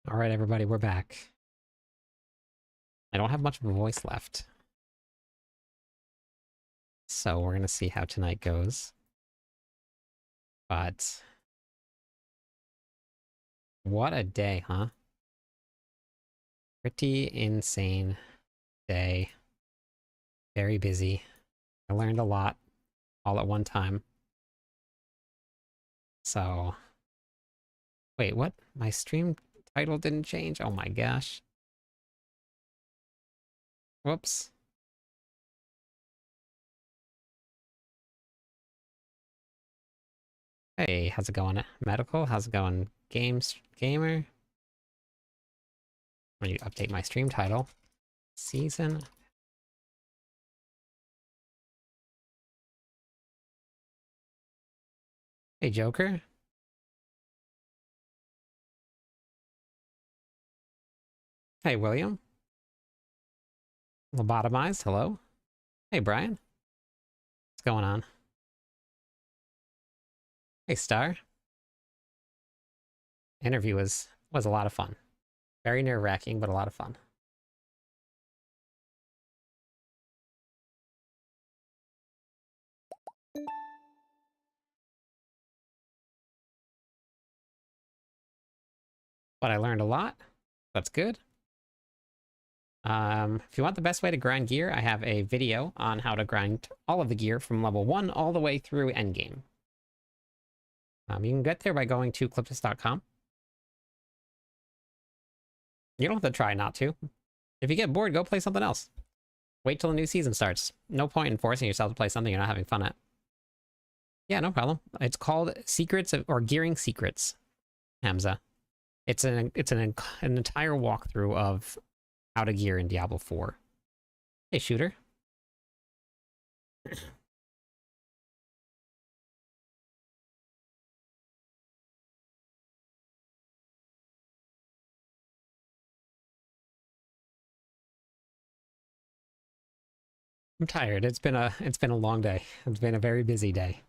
All right, everybody, we're back. I don't have much of a voice left, so we're gonna see how tonight goes. But what a day, huh? Pretty insane day. Very busy. I learned a lot all at one time. So, wait, what? My stream title didn't change? Oh my gosh. Whoops. Hey, how's it going? Medical? How's it going? Gamer? I need to update my stream title. Season. Hey, Joker. Hey, William. Lobotomized, hello. Hey, Brian. What's going on? Hey, Star. Interview was a lot of fun. Very nerve-wracking, but a lot of fun. But I learned a lot. That's good. If you want the best way to grind gear, I have a video on how to grind all of the gear from level 1 all the way through Endgame. You can get there by going to cliptus.com. You don't have to try not to. If you get bored, go play something else. Wait till the new season starts. No point in forcing yourself to play something you're not having fun at. Yeah, no problem. It's called Secrets or Gearing Secrets, Hamza. It's an entire walkthrough of how to gear in Diablo 4. Hey, shooter. I'm tired. It's been a long day. It's been a very busy day.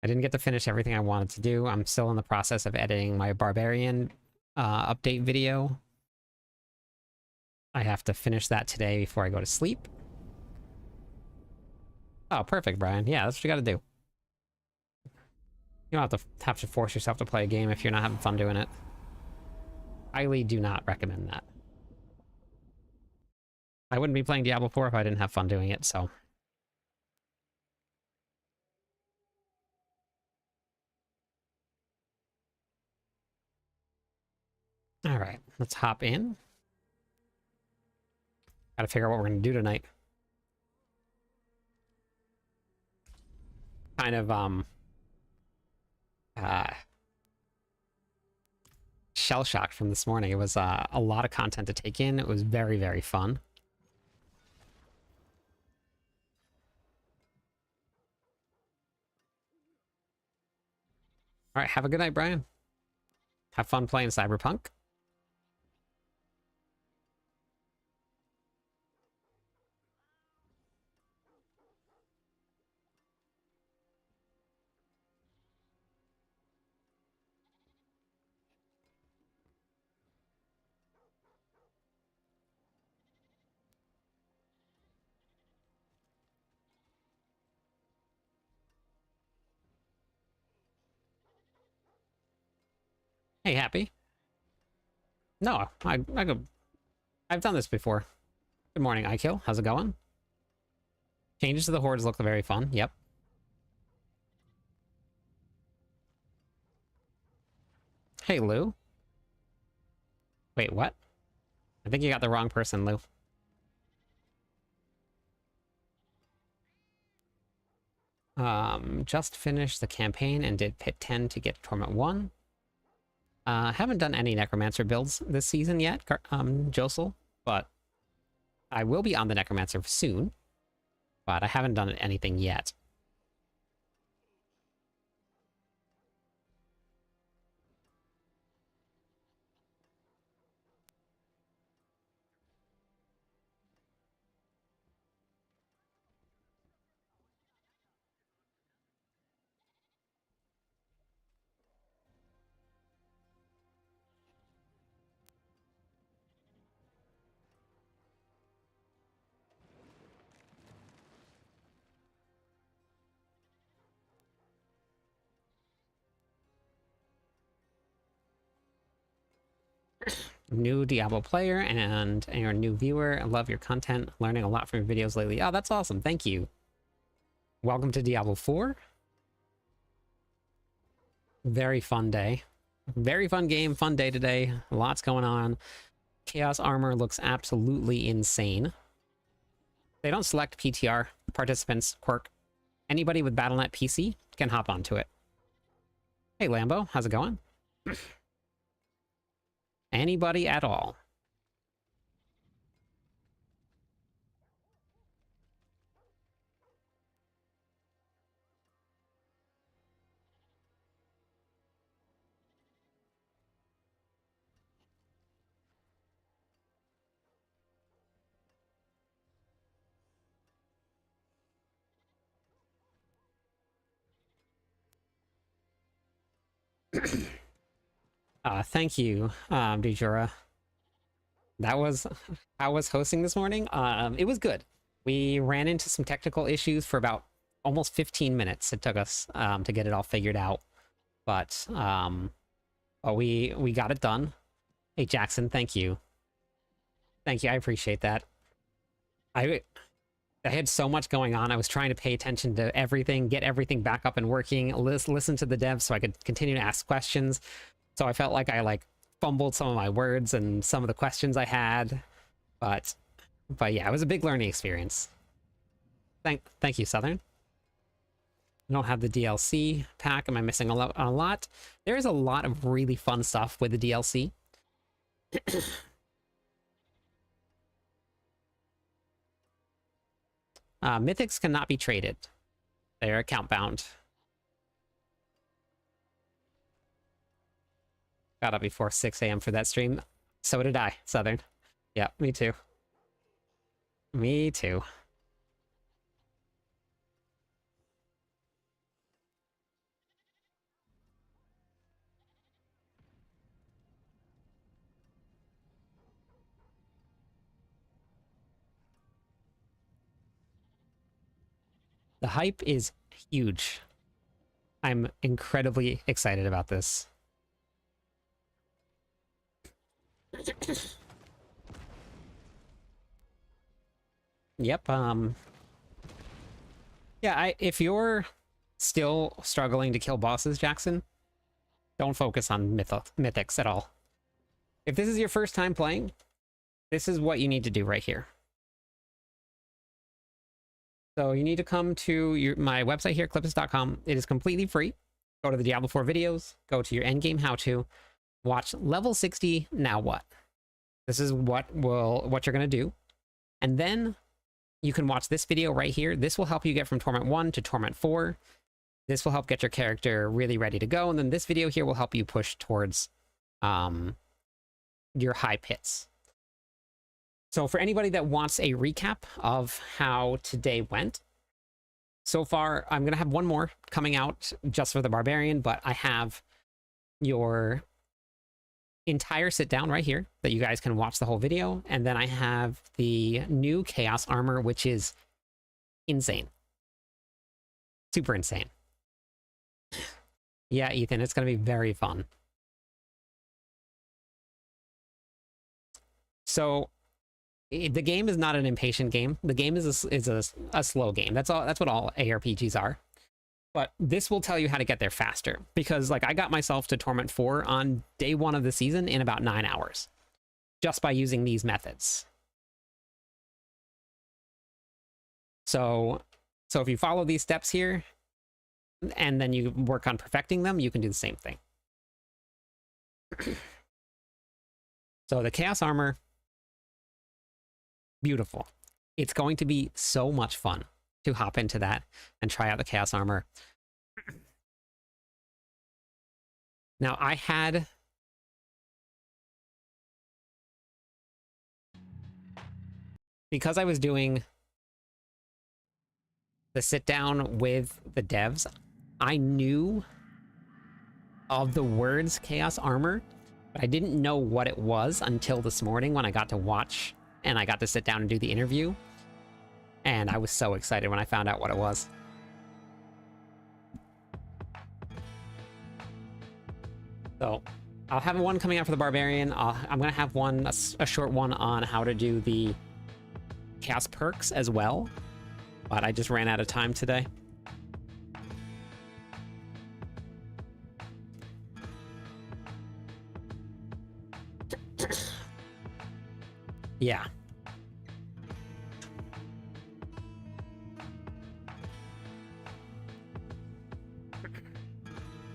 I didn't get to finish everything I wanted to do. I'm still in the process of editing my Barbarian update video. I have to finish that today before I go to sleep. Oh, perfect, Brian. Yeah, that's what you got to do. You don't have to force yourself to play a game if you're not having fun doing it. Highly do not recommend that. I wouldn't be playing Diablo 4 if I didn't have fun doing it, so. All right, let's hop in. Gotta figure out what we're gonna do tonight. Kind of, shell-shocked from this morning. It was a lot of content to take in. It was very, very fun. All right, have a good night, Brian. Have fun playing Cyberpunk. Hey, Happy. No, I've done this before. Good morning, iKill. How's it going? Changes to the hordes look very fun. Yep. Hey, Lou. Wait, what? I think you got the wrong person, Lou. Just finished the campaign and did pit 10 to get Torment 1. Haven't done any Necromancer builds this season yet, Josel, but I will be on the Necromancer soon, but I haven't done anything yet. New Diablo player and you're a new viewer. I love your content. Learning a lot from your videos lately. Oh, that's awesome. Thank you. Welcome to Diablo 4. Very fun day. Very fun game. Fun day today. Lots going on. Chaos Armor looks absolutely insane. They don't select PTR participants quirk. Anybody with Battle.net PC can hop onto it. Hey, Lambo. How's it going? Anybody at all. Thank you, Dejura. That was I was hosting this morning. It was good. We ran into some technical issues for about almost 15 minutes. It took us to get it all figured out, but we got it done. Hey Jackson, thank you. Thank you. I appreciate that. I had so much going on. I was trying to pay attention to everything, get everything back up and working, listen to the devs so I could continue to ask questions. So I felt like I fumbled some of my words and some of the questions I had, but yeah, it was a big learning experience. Thank you, Southern. I don't have the DLC pack. Am I missing a lot? There's a lot of really fun stuff with the DLC. Mythics cannot be traded. They're account bound. Got up before 6 a.m. for that stream. So did I, Southern. Yeah, me too. Me too. The hype is huge. I'm incredibly excited about this. Yep, yeah, if you're still struggling to kill bosses, Jackson, don't focus on mythics at all. If this is your first time playing, this is what you need to do right here. So you need to come to my website here, clipus.com. It is completely free. Go to the Diablo 4 videos, go to your endgame how-to, watch level 60, now what? This is what you're going to do. And then you can watch this video right here. This will help you get from Torment 1 to Torment 4. This will help get your character really ready to go. And then this video here will help you push towards your high pits. So for anybody that wants a recap of how today went, so far, I'm going to have one more coming out just for the Barbarian, but I have your entire sit down right here that you guys can watch the whole video. And then I have the new Chaos Armor, which is insane. Super insane. Yeah, Ethan, it's going to be very fun. So the game is not an impatient game. The game is a slow game. That's all. That's what all ARPGs are. But this will tell you how to get there faster, because I got myself to Torment 4 on day 1 of the season in about 9 hours, just by using these methods. So if you follow these steps here, and then you work on perfecting them, you can do the same thing. So the Chaos Armor, beautiful. It's going to be so much fun to hop into that and try out the Chaos Armor. Now, because I was doing the sit down with the devs, I knew of the words Chaos Armor, but I didn't know what it was until this morning when I got to watch and I got to sit down and do the interview. And I was so excited when I found out what it was. So I'll have one coming out for the Barbarian. I'm gonna have one, a short one on how to do the Chaos perks as well. But I just ran out of time today. Yeah.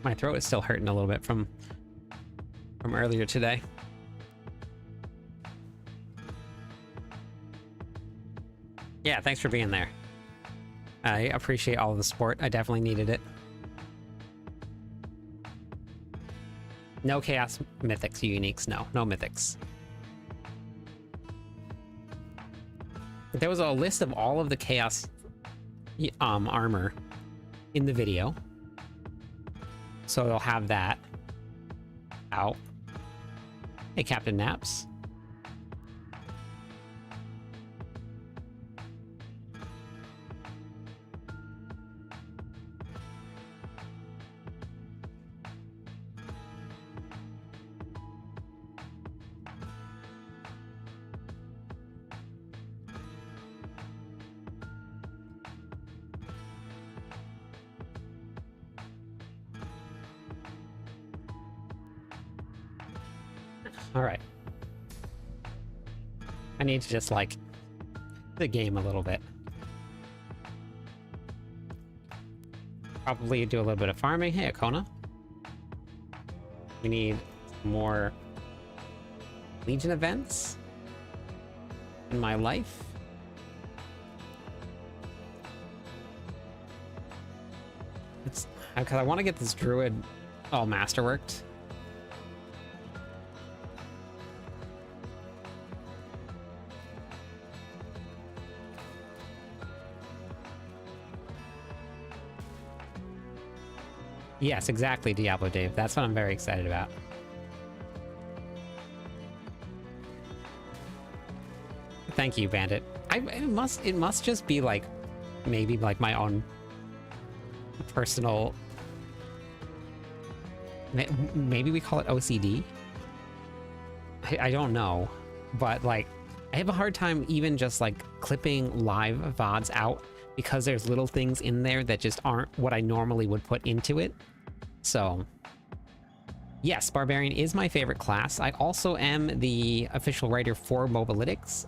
My throat is still hurting a little bit from earlier today. Yeah, thanks for being there. I appreciate all of the support. I definitely needed it. No Chaos Mythics Uniques. No Mythics. There was a list of all of the Chaos armor in the video. So they'll have that out. Hey, Captain Naps. All right. I need to just like the game a little bit. Probably do a little bit of farming. Hey, Akona. We need more Legion events in my life. It's because I want to get this druid all masterworked. Yes, exactly, Diablo Dave. That's what I'm very excited about. Thank you, Bandit. It must just be like maybe like my own personal. Maybe we call it OCD. I don't know, but like I have a hard time even just like clipping live VODs out because there's little things in there that just aren't what I normally would put into it. So yes, Barbarian is my favorite class. I also am the official writer for Mobalytics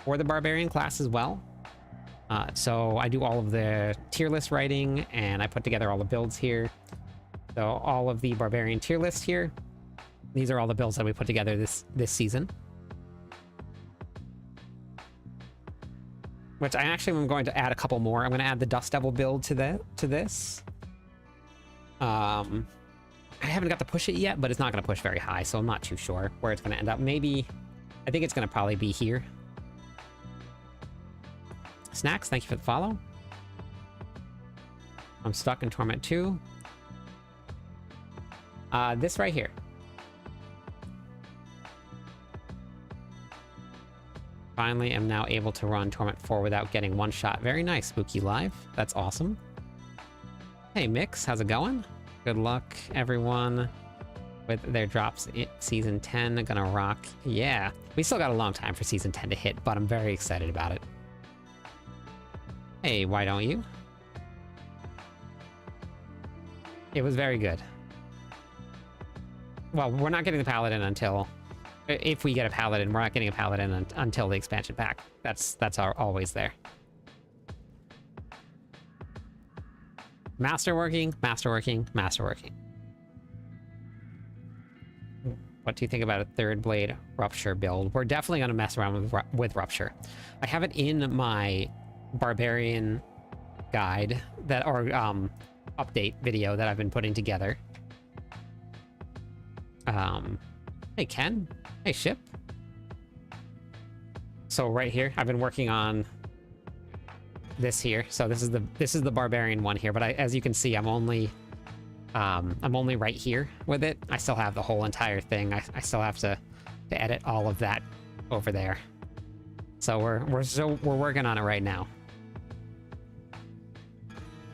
for the Barbarian class as well. So I do all of the tier list writing and I put together all the builds here. So all of the Barbarian tier list here. These are all the builds that we put together this season. Which I actually am going to add a couple more. I'm going to add the Dust Devil build to this. I haven't got to push it yet, but it's not going to push very high, so I'm not too sure where it's going to end up. Maybe, I think it's going to probably be here. Snacks, thank you for the follow. I'm stuck in Torment 2. This right here. Finally am now able to run Torment 4 without getting one shot. Very nice, Spooky Live. That's awesome. Hey, Mix, how's it going? Good luck, everyone, with their drops in Season 10. Gonna rock. Yeah, we still got a long time for Season 10 to hit, but I'm very excited about it. Hey, why don't you? It was very good. Well, we're not getting the Paladin until... If we get a Paladin, we're not getting a Paladin until the expansion pack. That's always there. Masterworking, Masterworking, Masterworking. What do you think about a third blade Rupture build? We're definitely going to mess around with Rupture. I have it in my Barbarian guide that, or update video that I've been putting together. Hey, Ken. Hey, Ship. So right here, I've been working on this here. So this is the Barbarian one here, but as you can see, I'm only right here with it. I still have the whole entire thing. I still have to edit all of that over there. So we're working on it right now.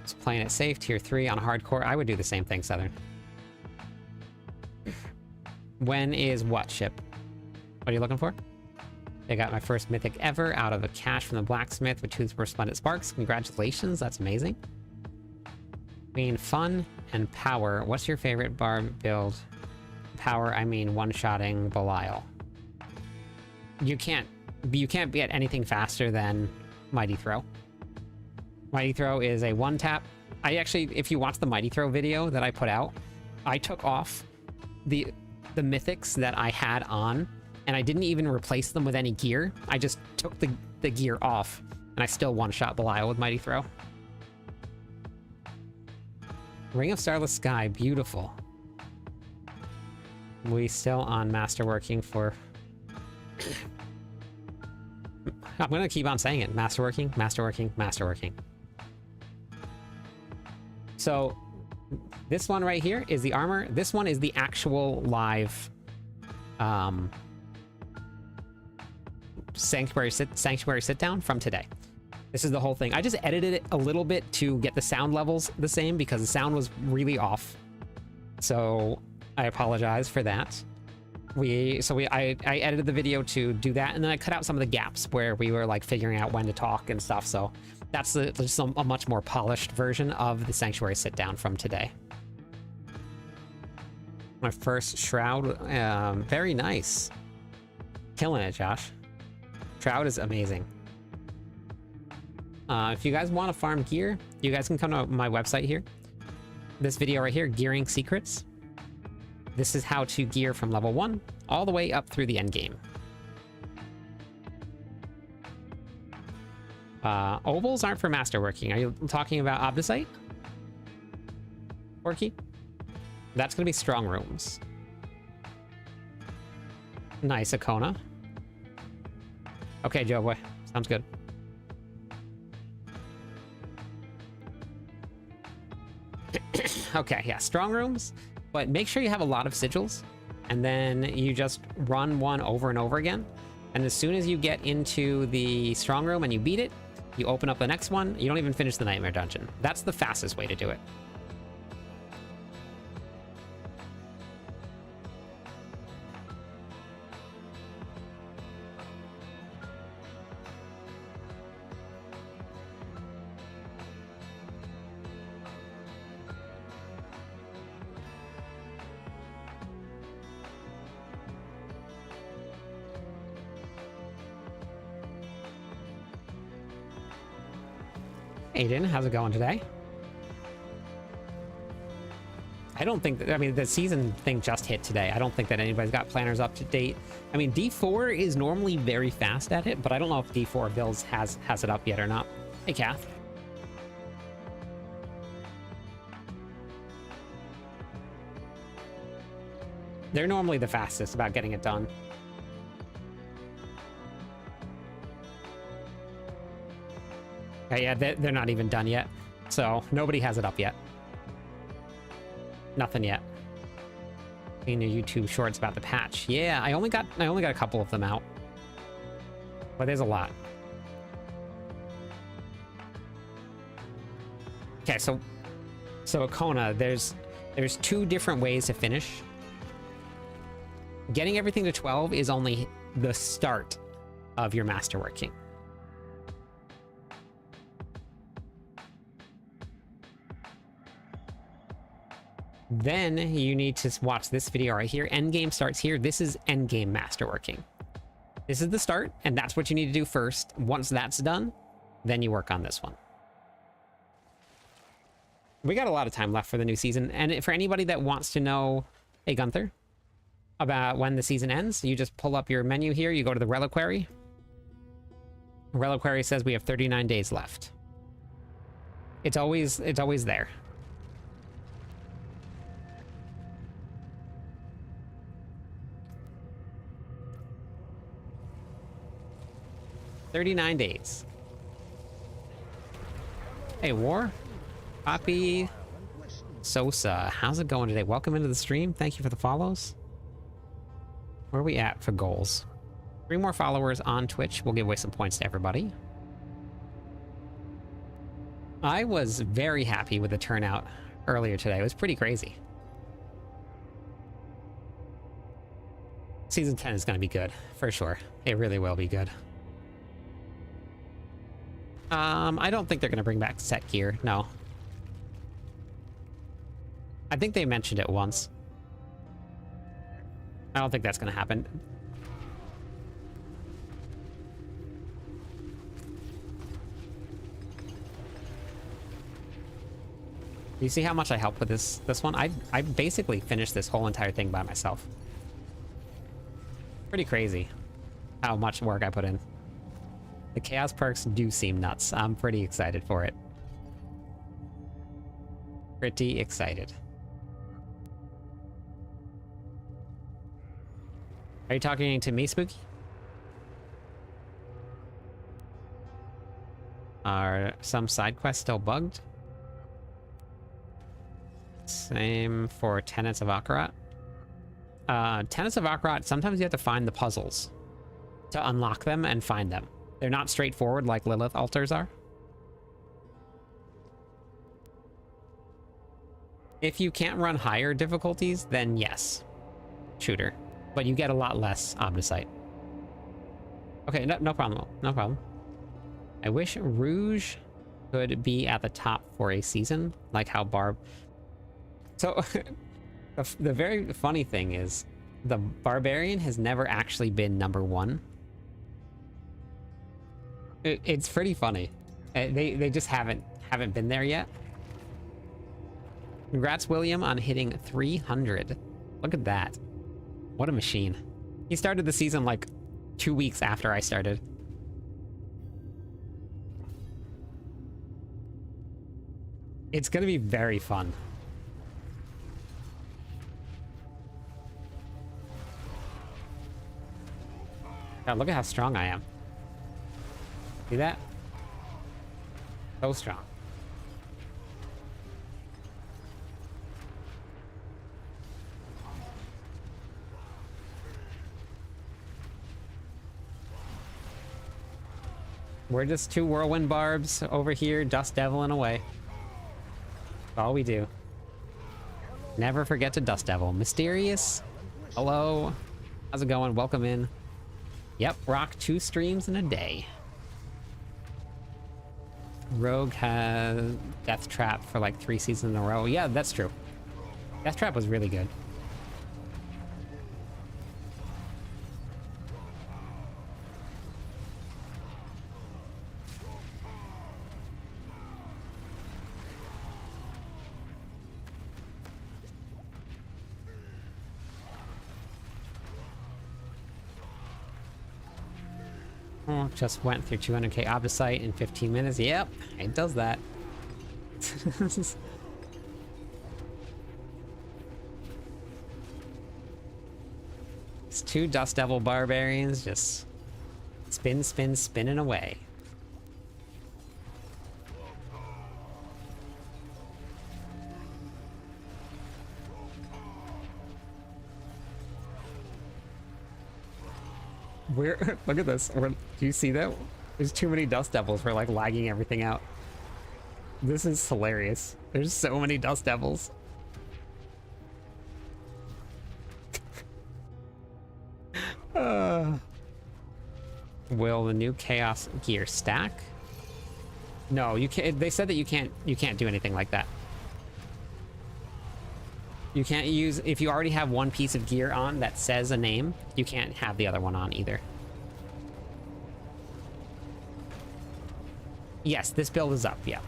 Just playing it safe, tier 3 on hardcore. I would do the same thing, Southern. When is what ship? What are you looking for? I got my first mythic ever out of a cache from the blacksmith with 2 resplendent sparks. Congratulations, that's amazing. Between fun and power, what's your favorite barb build? Power, I mean one-shotting Belial. You can't get anything faster than Mighty Throw. Mighty Throw is a one-tap. I actually, if you watch the Mighty Throw video that I put out, I took off the mythics that I had on, and I didn't even replace them with any gear. I just took the gear off, and I still one-shot Belial with Mighty Throw. Ring of Starless Sky, beautiful. We still on Masterworking for... I'm gonna keep on saying it. Masterworking, Masterworking, Masterworking. So, this one right here is the armor. This one is the actual live Sanctuary sit down from today. This is the whole thing. I just edited it a little bit to get the sound levels the same because the sound was really off. So I apologize for that. I edited the video to do that, and then I cut out some of the gaps where we were like figuring out when to talk and stuff. So that's just a much more polished version of the Sanctuary sit down from today. My first Shroud, very nice. Killing it, Josh. Shroud is amazing. If you guys want to farm gear, you guys can come to my website here. This video right here, Gearing Secrets. This is how to gear from level 1 all the way up through the end game. Ovals aren't for Masterworking. Are you talking about Obdicite? Porky? That's going to be Strong Rooms. Nice, Akona. Okay, Joe boy. Sounds good. Okay, yeah, Strong Rooms. But make sure you have a lot of sigils, and then you just run one over and over again. And as soon as you get into the Strong Room and you beat it, you open up the next one. You don't even finish the Nightmare Dungeon. That's the fastest way to do it. Aiden, how's it going today? I don't think that, I mean, the season thing just hit today. I don't think that anybody's got planners up to date. I mean, D4 is normally very fast at it, but I don't know if D4 Builds has it up yet or not. Hey, Kath. They're normally the fastest about getting it done. Yeah, they're not even done yet, so nobody has it up yet. Nothing yet. In your YouTube shorts about the patch. Yeah, I only got a couple of them out, but there's a lot. Okay, so Akona, there's 2 different ways to finish. Getting everything to 12 is only the start of your Masterworking. Then you need to watch this video right here. Endgame starts here. This is Endgame Masterworking. This is the start, and that's what you need to do first. Once that's done, then you work on this one. We got a lot of time left for the new season, and for anybody that wants to know, hey Gunther, about when the season ends, you just pull up your menu here, you go to the Reliquary. Reliquary says we have 39 days left. It's always there. $39 days. Hey, War? Poppy Sosa, how's it going today? Welcome into the stream. Thank you for the follows. Where are we at for goals? 3 more followers on Twitch. We'll give away some points to everybody. I was very happy with the turnout earlier today. It was pretty crazy. Season 10 is going to be good, for sure. It really will be good. I don't think they're going to bring back set gear, no. I think they mentioned it once. I don't think that's going to happen. You see how much I helped with this one? I basically finished this whole entire thing by myself. Pretty crazy how much work I put in. The chaos perks do seem nuts. I'm pretty excited for it. Pretty excited. Are you talking to me, Spooky? Are some side quests still bugged? Same for Tenets of Akarat. Tenets of Akarat, sometimes you have to find the puzzles to unlock them and find them. They're not straightforward like Lilith altars are. If you can't run higher difficulties, then yes, shooter. But you get a lot less Omnisite. Okay, no problem, no problem. I wish Rouge could be at the top for a season, like how Barb... So, the very funny thing is, the Barbarian has never actually been #1. It's pretty funny. They just haven't been there yet. Congrats, William, on hitting 300. Look at that. What a machine. He started the season like 2 weeks after I started. It's gonna be very fun. God, look at how strong I am. See that? So strong. We're just 2 whirlwind barbs over here, dust deviling away. That's all we do. Never forget to dust devil. Mysterious. Hello. How's it going? Welcome in. Yep, rock 2 streams in a day. Rogue has Death Trap for like 3 seasons in a row. Yeah, that's true. Death Trap was really good. Oh, just went through 200k Obdicite in 15 minutes. Yep, it does that. It's 2 Dust Devil Barbarians just spinning away. Look at this. Do you see that? There's too many Dust Devils. We're like lagging everything out. This is hilarious. There's so many Dust Devils. Will the new Chaos gear stack? No, you can't. They said that you can't do anything like that. You can't use, if you already have one piece of gear on that says a name, you can't have the other one on either. Yes, this build is up, yeah.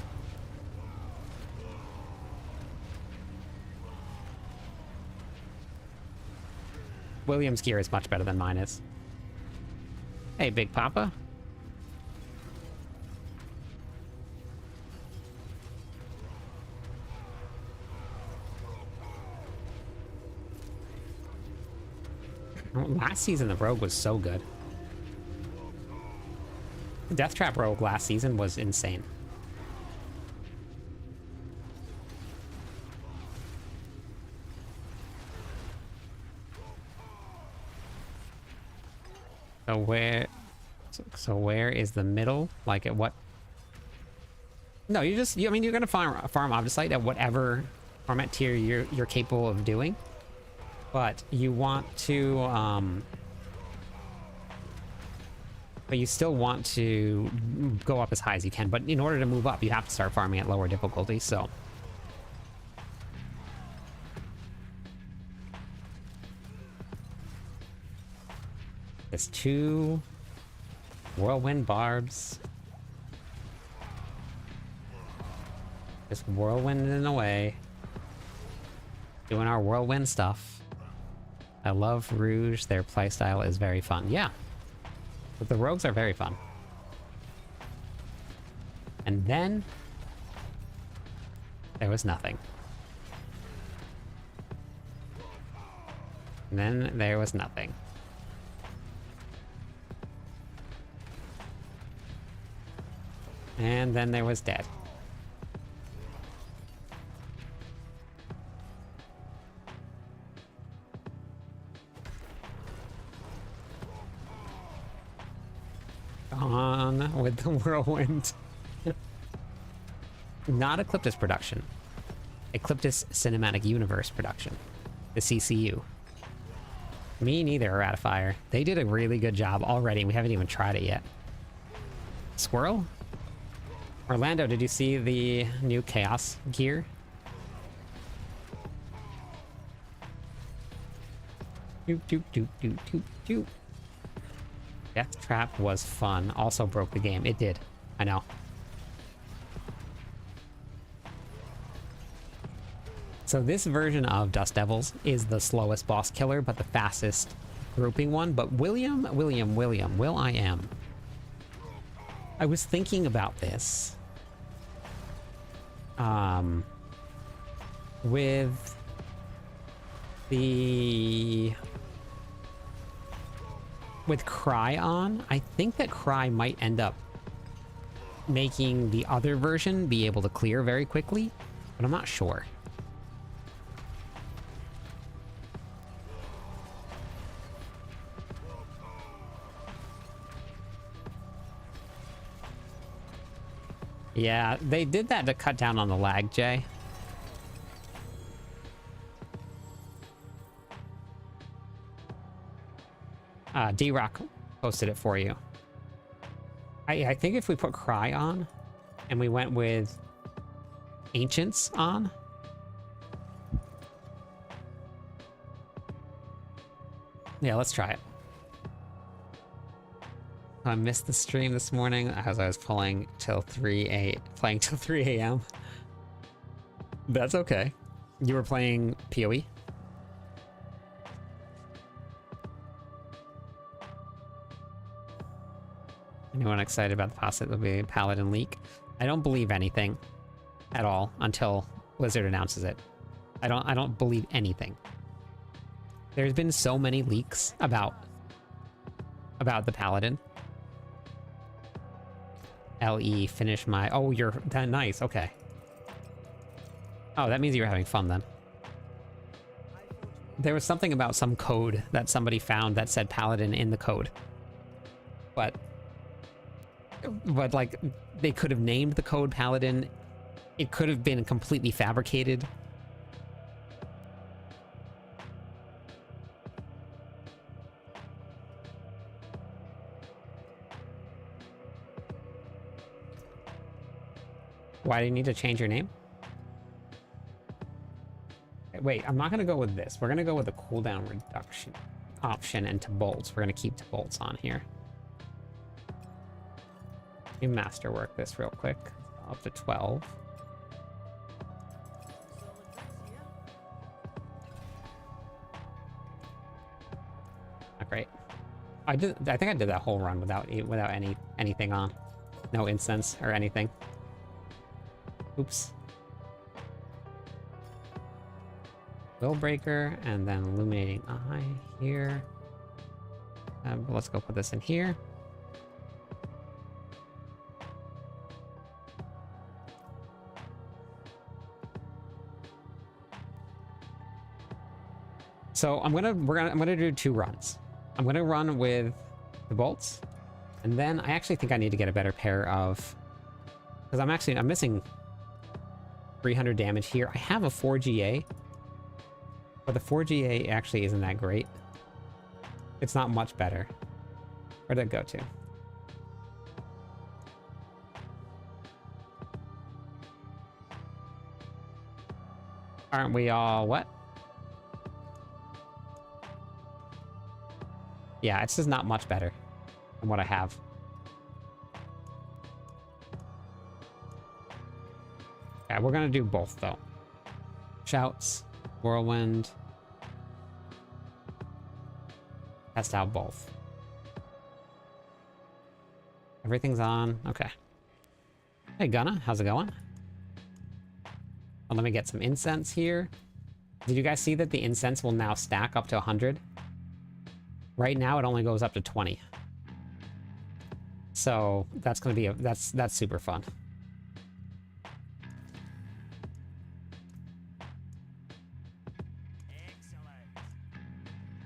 William's gear is much better than mine is. Hey, Big Papa. Last season, the Rogue was so good. The Death Trap Rogue last season was insane. So where is the middle? Like at what? No, I mean, you're gonna farm Obdicite at whatever format tier you're capable of doing. But you want to, but you still want to go up as high as you can. But in order to move up, you have to start farming at lower difficulty, so. There's 2 whirlwind barbs. Just whirlwinding away. Doing our whirlwind stuff. I love Rouge. Their playstyle is very fun. Yeah. But the rogues are very fun. And then there was nothing. And then there was nothing. And then there was dead. On with the whirlwind. Not Ecliptus production. Ecliptus Cinematic Universe production. The CCU. Me neither, Ratifier. They did a really good job already. We haven't even tried it yet. Squirrel? Orlando, did you see the new Chaos gear? Doop, doop, doop, doop, doop, doop. Death Trap was fun. Also broke the game. It did. I know. So this version of Dust Devils is the slowest boss killer, but the fastest grouping one. But Will.i.am. I was thinking about this. With Cry on, I think that Cry might end up making the other version be able to clear very quickly, but I'm not sure. Yeah, they did that to cut down on the lag, Jay. D-Rock posted it for you. I think if we put Cry on and we went with Ancients on. Yeah, let's try it. I missed the stream this morning as I was playing till 3 a.m. That's okay. You were playing PoE? Anyone excited about the possibility Paladin leak? I don't believe anything at all until Blizzard announces it. I don't believe anything. There's been so many leaks about the Paladin. LE finish my... Oh, you're that nice. Okay. Oh, that means you're having fun then. There was something about some code that somebody found that said Paladin in the code. But like, they could have named the code Paladin. It could have been completely fabricated. Why do you need to change your name? Wait, I'm not going to go with this. We're going to go with the cooldown reduction option and to bolts. We're going to keep to bolts on here. Let me masterwork this real quick. Up to 12. Not great. I think I did that whole run without anything on. No incense or anything. Oops. Willbreaker, and then Illuminating Eye here. Let's go put this in here. So I'm gonna do 2 runs. I'm gonna run with the bolts, and then I actually think I need to get a better pair of, because I'm missing 300 damage here. I have a 4 GA, But the 4GA actually isn't that great. It's not much better. Where did it go to? Aren't we all what? Yeah, it's just not much better than what I have. Yeah, we're gonna do both though. Shouts, whirlwind. Test out both. Everything's on. Okay. Hey Gunna, how's it going? Well, let me get some incense here. Did you guys see that the incense will now stack up to 100? Right now it only goes up to 20. So that's gonna be that's super fun.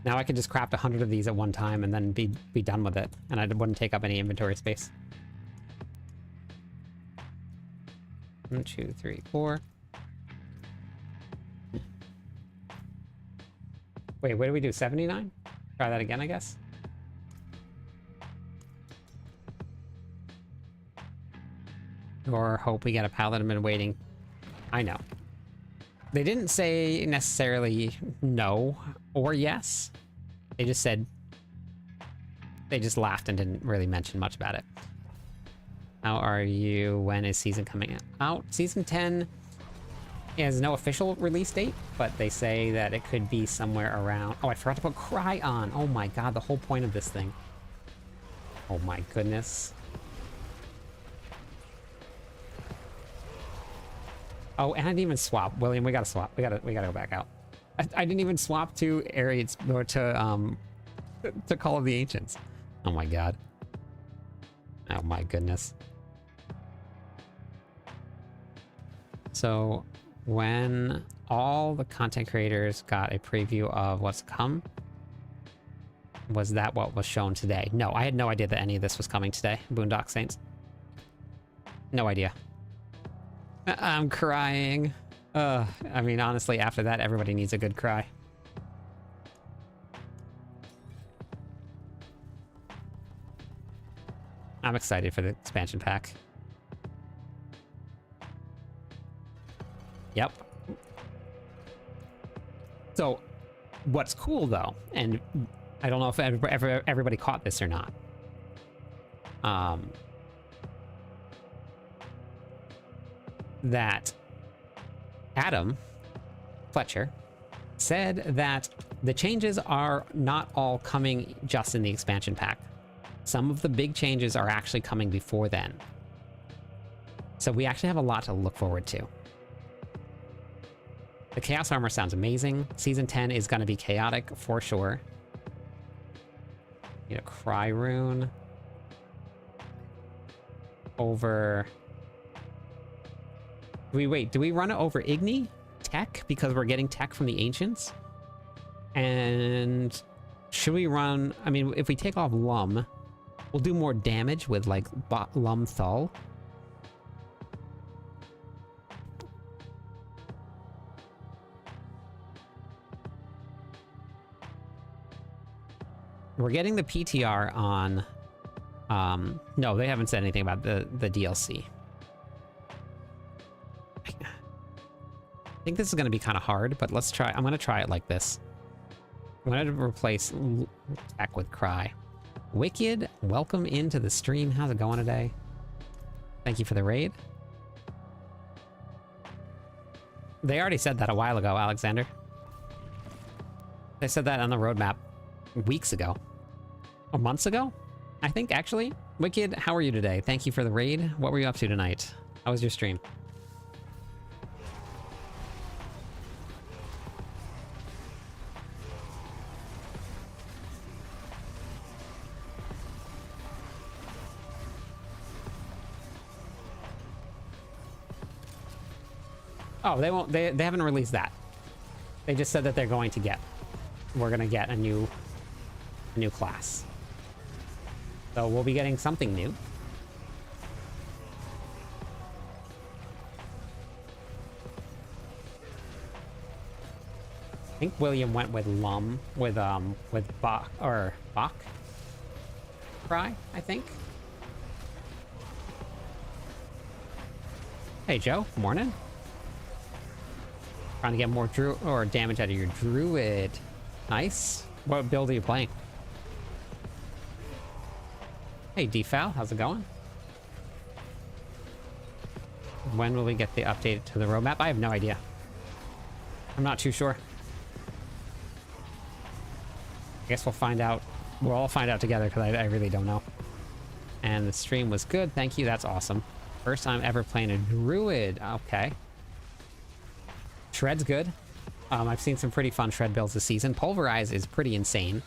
Now I could just craft 100 of these at one time and then be done with it, and I wouldn't take up any inventory space. 1, 2, 3, 4. Wait, what do we do? 79? Try that again, I guess. Or hope we get a paladin been waiting. I know. They didn't say necessarily no or yes. They just said... They just laughed and didn't really mention much about it. How are you? When is season coming out? Season 10 has no official release date, but they say that it could be somewhere around... Oh, I forgot to put Cry on. Oh my god, the whole point of this thing. Oh my goodness. Oh, and I didn't even swap. William, we gotta swap. We gotta go back out. I didn't even swap to Ariates or to Call of the Ancients. Oh my god. Oh my goodness. So when all the content creators got a preview of what's to come, was that what was shown today? No, I had no idea that any of this was coming today. Boondock Saints. No idea. I'm crying. I mean, honestly, after that, everybody needs a good cry. I'm excited for the expansion pack. Yep. So, what's cool though, and I don't know if everybody caught this or not. That Adam Fletcher said that the changes are not all coming just in the expansion pack. Some of the big changes are actually coming before then. So we actually have a lot to look forward to. The Chaos Armor sounds amazing. Season 10 is going to be chaotic for sure. Need a Cry Rune. Over... Do we run it over Igni? Tech? Because we're getting tech from the Ancients? And... should we run... I mean, if we take off Lum, we'll do more damage with, like, Lum Thul. We're getting the PTR on... no, they haven't said anything about the DLC. I think this is going to be kind of hard, but let's try. I'm going to try it like this. I'm going to replace tech with Cry. Wicked, welcome into the stream. How's it going today? Thank you for the raid. They already said that a while ago, Alexander. They said that on the roadmap weeks ago. Or months ago, I think, actually. Wicked, how are you today? Thank you for the raid. What were you up to tonight? How was your stream? Oh, they won't. They haven't released that. They just said that they're going to get. We're gonna get a new class. So we'll be getting something new. I think William went with Bach or Bach Fry, I think. Hey Joe, morning. Trying to get more damage out of your druid. Nice. What build are you playing? Hey Defal, how's it going? When will we get the update to the roadmap? I have no idea. I'm not too sure. I guess we'll find out. We'll all find out together because I really don't know. And the stream was good. Thank you. That's awesome. First time ever playing a druid. Okay. Shred's good. I've seen some pretty fun shred builds this season. Pulverize is pretty insane.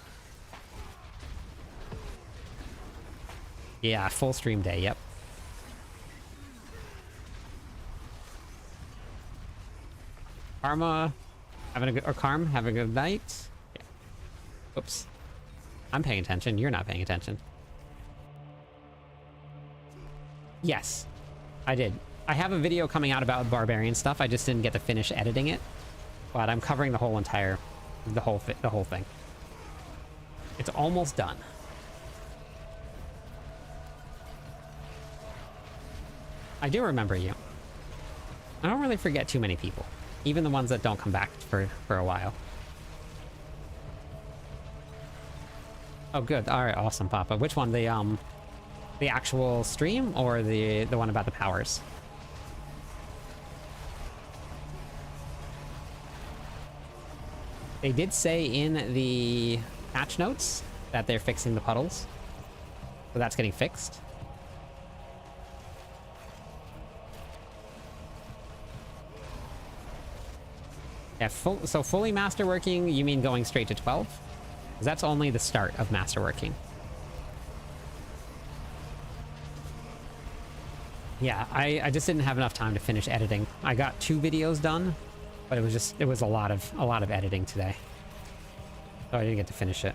Yeah, full stream day. Yep. Karma, having a good, or Karm, having a good night. Yeah. Oops. I'm paying attention. You're not paying attention. Yes, I did. I have a video coming out about Barbarian stuff. I just didn't get to finish editing it, but I'm covering the whole thing. It's almost done. I do remember you. I don't really forget too many people. Even the ones that don't come back for a while. Oh, good. All right, awesome, Papa. Which one? The actual stream or the one about the powers? They did say in the patch notes that they're fixing the puddles, so that's getting fixed. Yeah, so fully masterworking, you mean going straight to 12? Because that's only the start of masterworking. Yeah, I just didn't have enough time to finish editing. I got 2 videos done, but it was a lot of editing today. So I didn't get to finish it.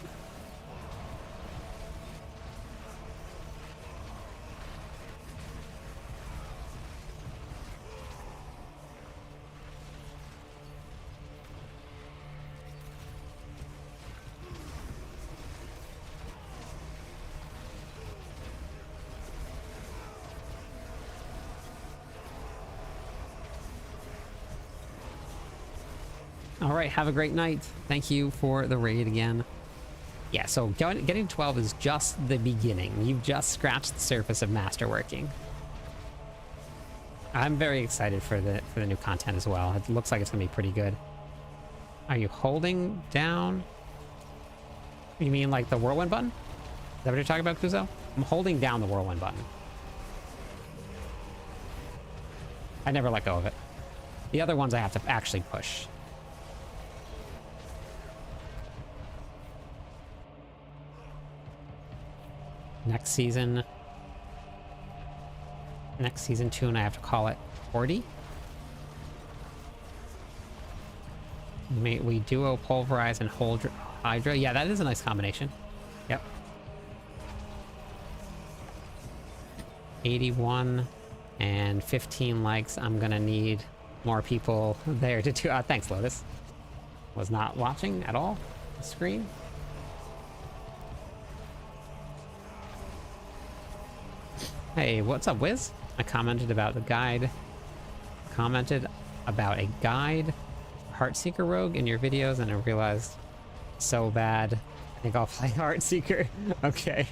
All right, have a great night. Thank you for the raid again. Yeah, so getting 12 is just the beginning. You've just scratched the surface of masterworking. I'm very excited for the new content as well. It looks like it's gonna be pretty good. Are you holding down? You mean like the whirlwind button? Is that what you're talking about, Kuzo? I'm holding down the whirlwind button. I never let go of it. The other ones I have to actually push. Next season tune, I have to call it 40. We duo pulverize and hold Hydra. Yeah, that is a nice combination. Yep. 81 and 15 likes. I'm gonna need more people there to do. Thanks, Lotus. Was not watching at all the screen. Hey, what's up, Wiz? I commented about a guide Heartseeker Rogue in your videos, and I realized so bad. I think I'll play Heartseeker. Okay,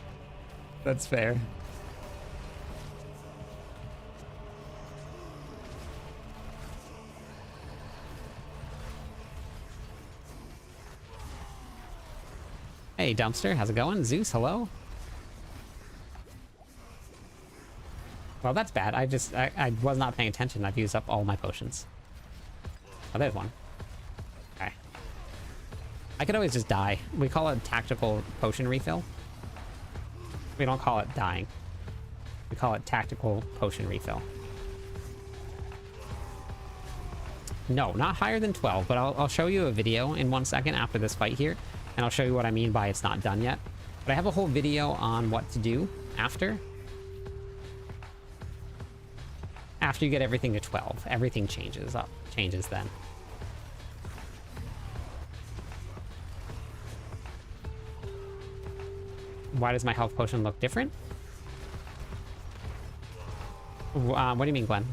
that's fair. Hey, Dumpster, how's it going? Zeus, hello? Well, that's bad. I was not paying attention. I've used up all my potions. Oh, there's one. Okay. I could always just die. We call it tactical potion refill. We don't call it dying. We call it tactical potion refill. No, not higher than 12, but I'll show you a video in 1 second after this fight here, and I'll show you what I mean by it's not done yet. But I have a whole video on what to do after you get everything to 12. Everything changes then. Why does my health potion look different? What do you mean, Glenn?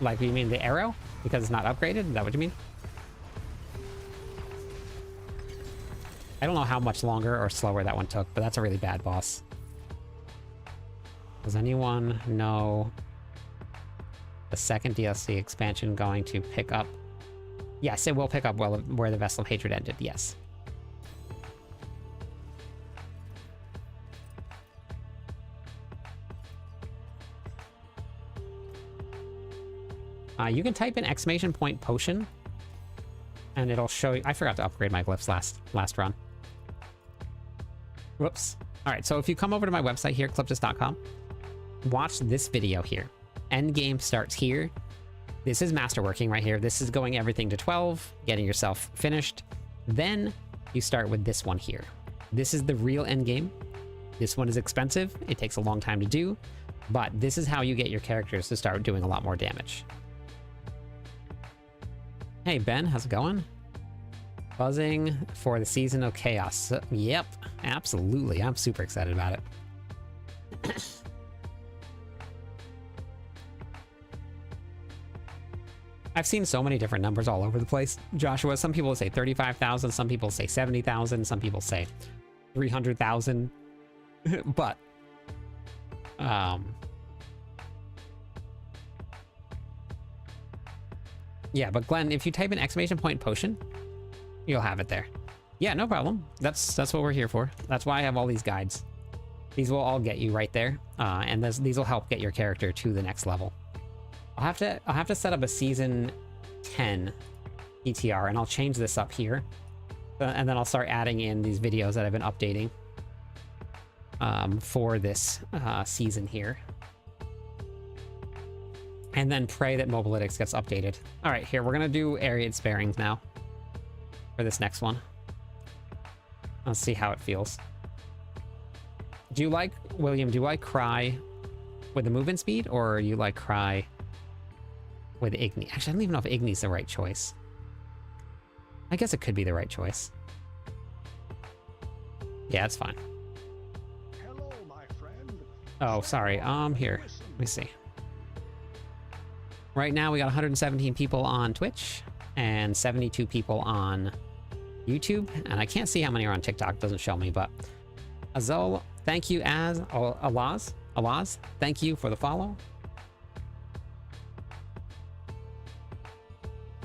Like, you mean the arrow? Because it's not upgraded? Is that what you mean? I don't know how much longer or slower that one took, but that's a really bad boss. Does anyone know the second DLC expansion going to pick up? Yes, it will pick up where the Vessel of Hatred ended, yes. You can type in ! potion, and it'll show you. I forgot to upgrade my glyphs last run. Whoops. All right, so if you come over to my website here, cliptus.com, watch this video here. Endgame starts here. This is Masterworking right here. This is going everything to 12, getting yourself finished. Then you start with this one here. This is the real endgame. This one is expensive. It takes a long time to do, but this is how you get your characters to start doing a lot more damage. Hey, Ben, how's it going? Buzzing for the Season of Chaos. Yep, absolutely. I'm super excited about it. I've seen so many different numbers all over the place, Joshua. Some people say 35,000, some people say 70,000, some people say 300,000. But, yeah, but Glenn, if you type in ! potion, you'll have it there. Yeah, no problem. That's what we're here for. That's why I have all these guides. These will all get you right there, and these will help get your character to the next level. I'll have to set up a season 10 ETR, and I'll change this up here, and then I'll start adding in these videos that I've been updating for this season here. And then pray that Mobilytics gets updated. All right, here, we're gonna do Ariad's Bearings now for this next one. Let's see how it feels. Do you like, William, do you like Cry with the movement speed, or you like Cry with Igni? Actually, I don't even know if Igni's the right choice. I guess it could be the right choice. Yeah, it's fine. Hello, my friend. Oh, sorry. Here, let me see. Right now, we got 117 people on Twitch and 72 people on YouTube, and I can't see how many are on TikTok. It doesn't show me, but Azol, thank you. Alaz, thank you for the follow.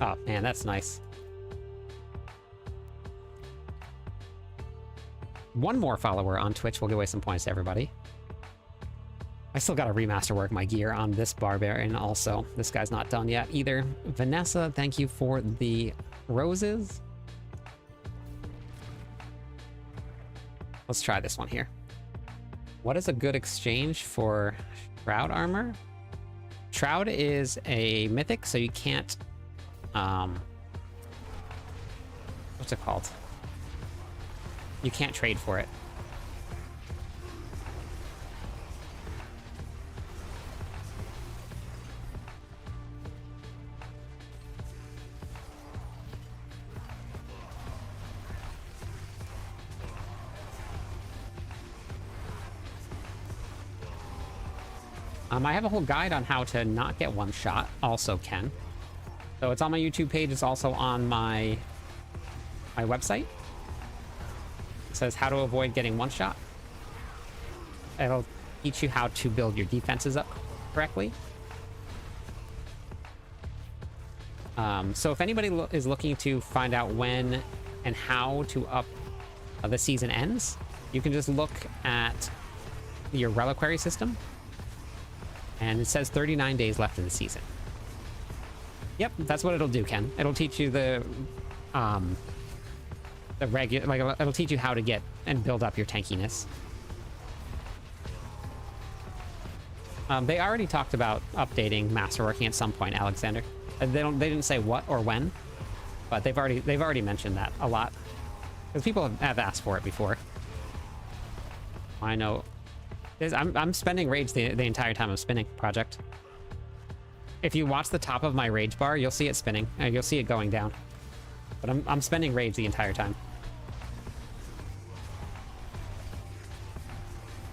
Oh man, that's nice. One more follower on Twitch will give away some points to everybody. I still gotta remasterwork my gear on this Barbarian also. This guy's not done yet either. Vanessa, thank you for the roses. Let's try this one here. What is a good exchange for Shroud armor? Shroud is a mythic, so you can't... what's it called? You can't trade for it. I have a whole guide on how to not get one shot, also Ken. So it's on my YouTube page, it's also on my website. It says how to avoid getting one shot. It'll teach you how to build your defenses up correctly. So if anybody is looking to find out when and how to up the season ends, you can just look at your reliquary system. And it says 39 days left in the season. Yep, that's what it'll do, Ken. It'll teach you the regular, like, it'll teach you how to get and build up your tankiness. They already talked about updating Masterworking at some point, Alexander. They didn't say what or when, but they've already mentioned that a lot. Because people have asked for it before. I know. I'm spending rage the entire time I'm spinning project. If you watch the top of my rage bar, you'll see it spinning. You'll see it going down. But I'm spending rage the entire time.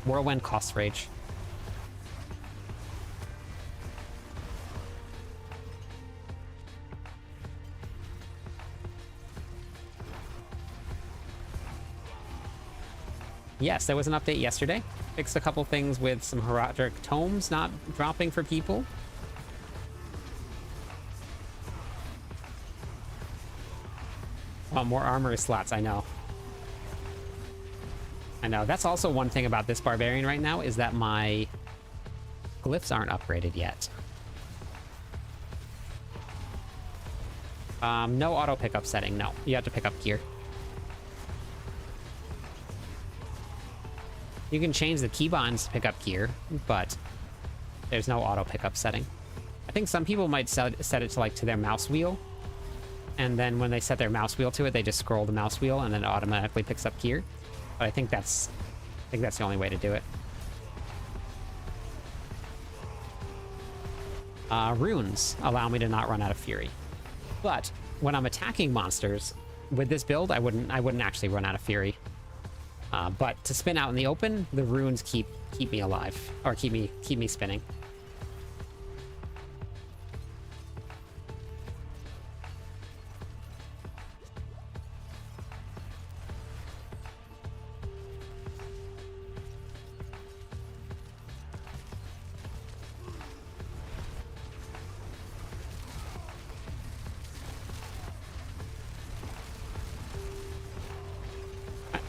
Whirlwind costs rage. Yes, there was an update yesterday. Fixed a couple things with some heraldic tomes not dropping for people. Want more armory slots, I know. I know. That's also one thing about this Barbarian right now, is that my glyphs aren't upgraded yet. No auto pickup setting, no. You have to pick up gear. You can change the keybinds to pick up gear, but there's no auto pickup setting. I think some people might set it to like to their mouse wheel, and then when they set their mouse wheel to it, they just scroll the mouse wheel and then it automatically picks up gear. But I think that's the only way to do it. Runes allow me to not run out of fury, but when I'm attacking monsters with this build, I wouldn't actually run out of fury. But to spin out in the open, the runes keep me alive, or keep me spinning.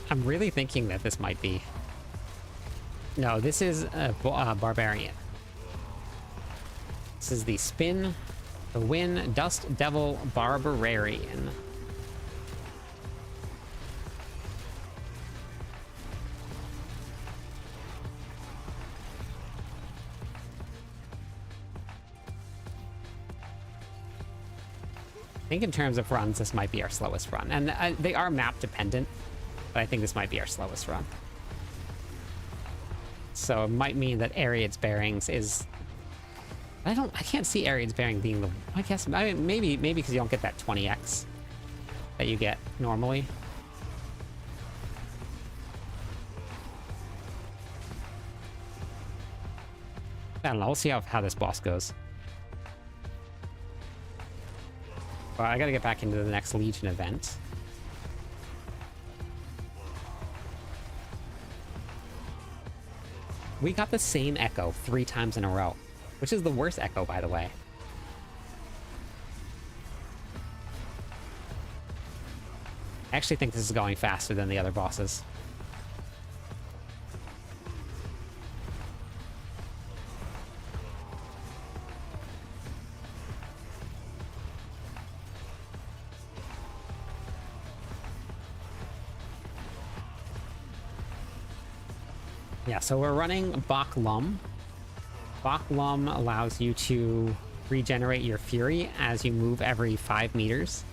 I'm really thinking that this might be... No, this is a Barbarian. This is the Spin, the Win, Dust Devil Barbarian. I think in terms of runs, this might be our slowest run. And they are map dependent, but I think this might be our slowest run. So it might mean that Ariad's Bearings is... I can't see Ariad's Bearing being the... I guess, maybe because you don't get that 20x that you get normally. I don't know, we'll see how this boss goes. Well, I gotta get back into the next Legion event. We got the same echo 3 times in a row, which is the worst echo, by the way. I actually think this is going faster than the other bosses. Yeah, so we're running Bach Lum. Bach Lum allows you to regenerate your fury as you move every 5 meters.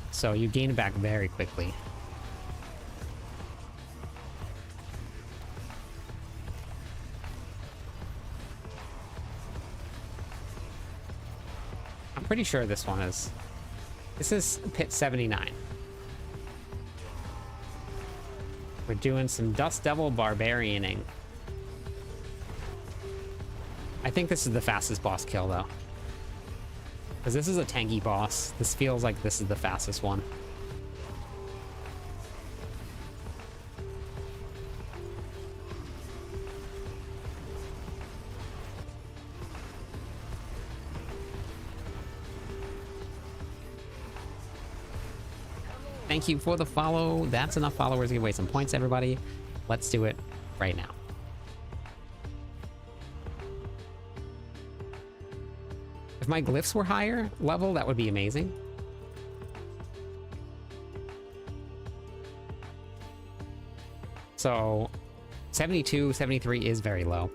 So you gain it back very quickly. I'm pretty sure this one is... This is Pit 79. We're doing some Dust Devil Barbarianing. I think this is the fastest boss kill, though. Because this is a tanky boss. This feels like this is the fastest one. Thank you for the follow. That's enough followers to give away some points, everybody. Let's do it right now. If my glyphs were higher level, that would be amazing. So 72, 73 is very low.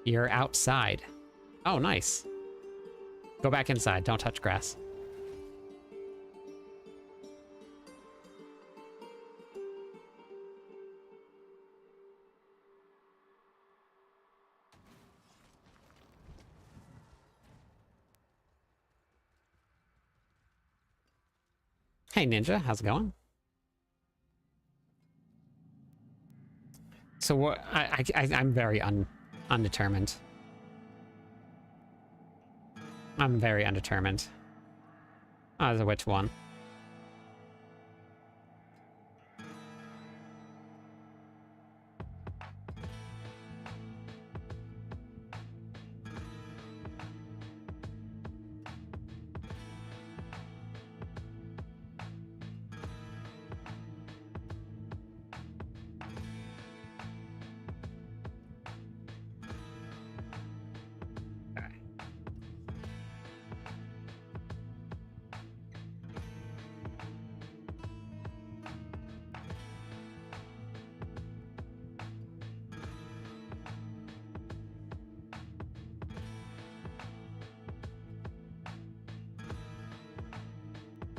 You're outside. Oh, nice. Go back inside. Don't touch grass. Hey Ninja, how's it going? So what? I'm very undetermined. I'm very undetermined. Oh, which one?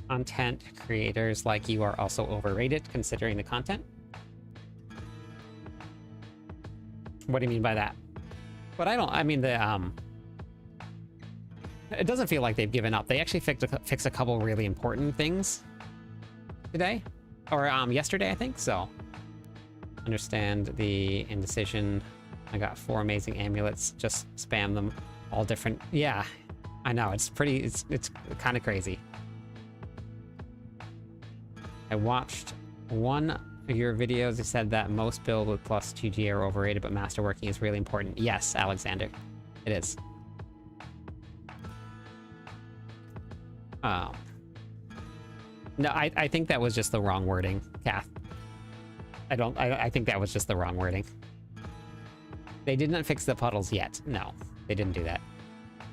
Content creators like you are also overrated considering the content. What do you mean by that? But I mean it doesn't feel like they've given up. They actually fixed a couple really important things today, or yesterday, I think. So understand the indecision. I got 4 amazing amulets. Just spam them, all different. Yeah, I know, it's pretty. It's kind of crazy. I watched one of your videos that said that most build with plus 2G are overrated, but masterworking is really important. Yes, Alexander, it is. No, I think that was just the wrong wording, Kath. I think that was just the wrong wording. They didn't fix the puddles yet. No, they didn't do that.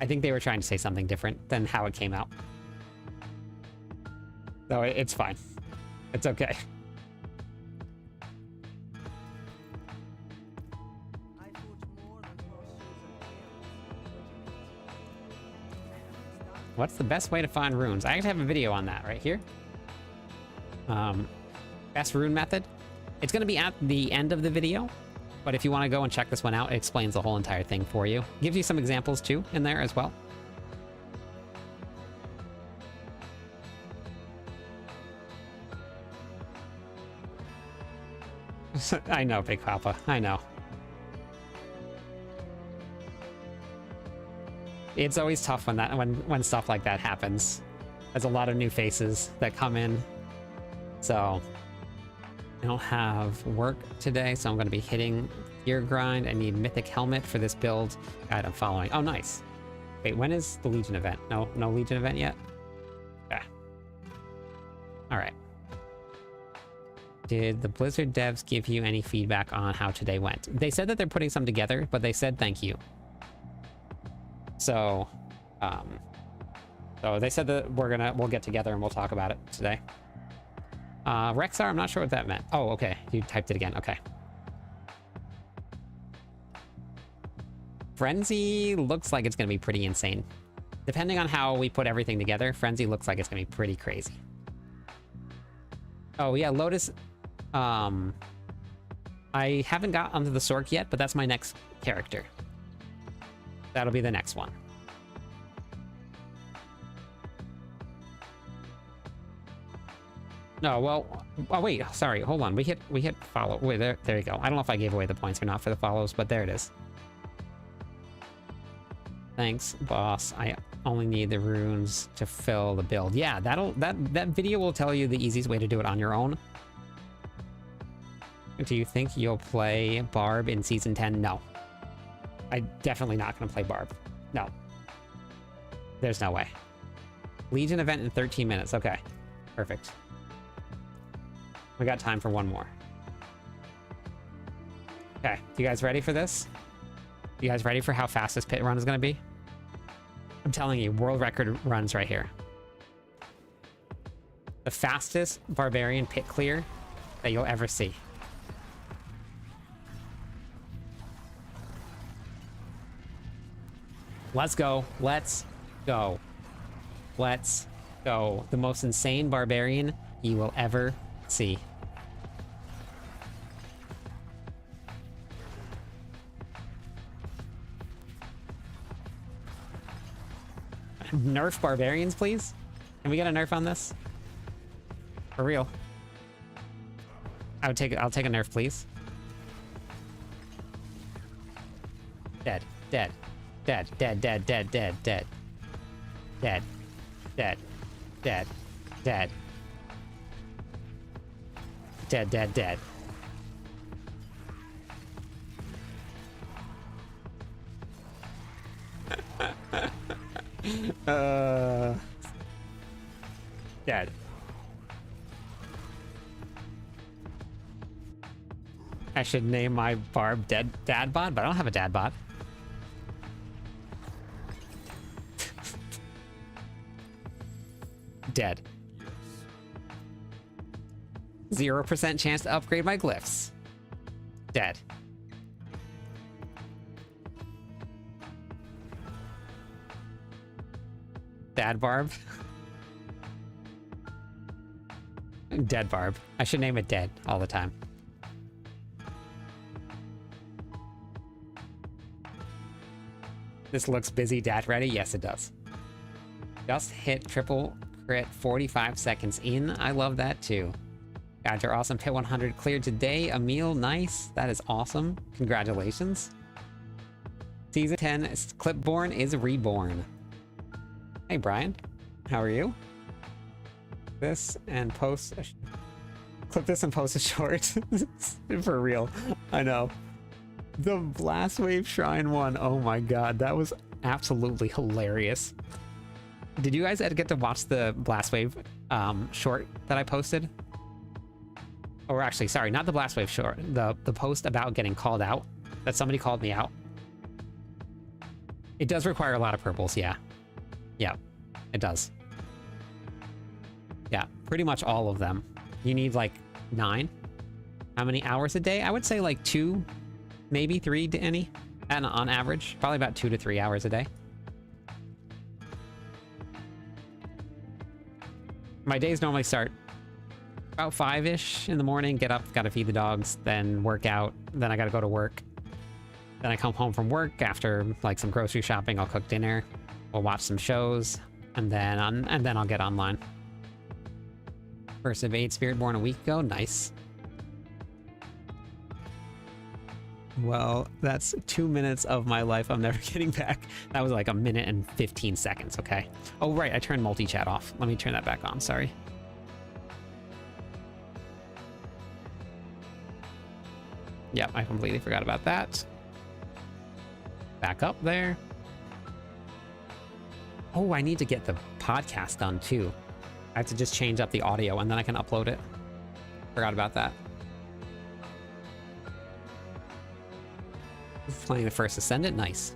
I think they were trying to say something different than how it came out. No, it's fine. It's okay. What's the best way to find runes? I actually have a video on that right here. Best rune method. It's going to be at the end of the video, but if you want to go and check this one out, it explains the whole entire thing for you. Gives you some examples too in there as well. I know, Big Papa. I know. It's always tough when stuff like that happens. There's a lot of new faces that come in. So I don't have work today, so I'm going to be hitting gear grind. I need Mythic Helmet for this build. God, I'm following. Oh, nice. Wait, when is the Legion event? No Legion event yet? Okay. All right. Did the Blizzard devs give you any feedback on how today went? They said that they're putting some together, but they said thank you. So, so they said that we'll get together and we'll talk about it today. Rexar, I'm not sure what that meant. Oh, okay. You typed it again. Okay. Frenzy looks like it's going to be pretty insane. Depending on how we put everything together, Frenzy looks like it's going to be pretty crazy. Oh, yeah, Lotus. I haven't got onto the Sork yet, but that's my next character. That'll be the next one. No, well, oh wait, sorry, hold on. We hit follow. Wait, there you go. I don't know if I gave away the points or not for the follows, but there it is. Thanks, boss. I only need the runes to fill the build. Yeah, that video will tell you the easiest way to do it on your own. Do you think you'll play Barb in Season 10? No. I'm definitely not going to play Barb. No. There's no way. Legion event in 13 minutes. Okay. Perfect. We got time for one more. Okay. You guys ready for this? You guys ready for how fast this pit run is going to be? I'm telling you, world record runs right here. The fastest Barbarian pit clear that you'll ever see. Let's go. Let's go. Let's go. The most insane Barbarian you will ever see. Nerf Barbarians, please? Can we get a nerf on this? For real. I'll take a nerf, please. Dead. Dead. Dead. Dead. Dead. Dead. Dead. Dead. Dead. Dead. Dead. Dead. Dead. Dead. Dead. Dead. I should name my Barb Dad Bod, but I don't have a Dad Bod. Dead. 0% chance to upgrade my glyphs. Dead. Dad Barb. Dead Barb. I should name it Dead all the time. This looks busy, Dad ready? Yes, it does. Just hit triple crit 45 seconds in. I love that too. Guys are awesome. Pit 100 cleared today. Emil, nice. That is awesome. Congratulations. Season 10 Clipborn is reborn. Hey, Brian. How are you? This and post... Clip this and post a short. For real. I know. The Blast Wave Shrine one. Oh my god. That was absolutely hilarious. Did you guys get to watch the Blast Wave short that I posted? Or actually, sorry, not the Blast Wave short. The post about getting called out. That somebody called me out. It does require a lot of purples, yeah. Yeah, it does. Yeah, pretty much all of them. You need like 9. How many hours a day? I would say like 2, maybe 3 to any. And on average, probably about 2 to 3 hours a day. My days normally start about 5-ish in the morning, get up, gotta feed the dogs, then work out, then I gotta go to work. Then I come home from work after like some grocery shopping, I'll cook dinner, we'll watch some shows, and then I'll get online. First of 8 Spiritborn a week ago, nice. Well, that's 2 minutes of my life I'm never getting back. That was like 1 minute and 15 seconds, okay? Oh, right, I turned multi-chat off. Let me turn that back on, sorry. Yep, I completely forgot about that. Back up there. Oh, I need to get the podcast done too. I have to just change up the audio and then I can upload it. Forgot about that. Playing the first Ascendant, nice.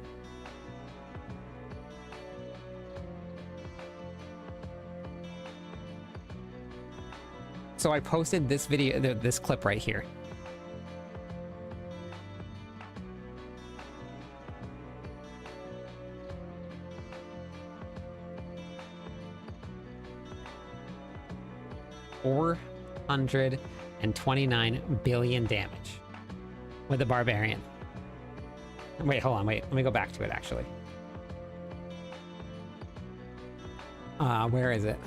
So I posted this video, this clip right here. $429 billion damage with the Barbarian. Wait, hold on, wait. Let me go back to it, actually. Where is it?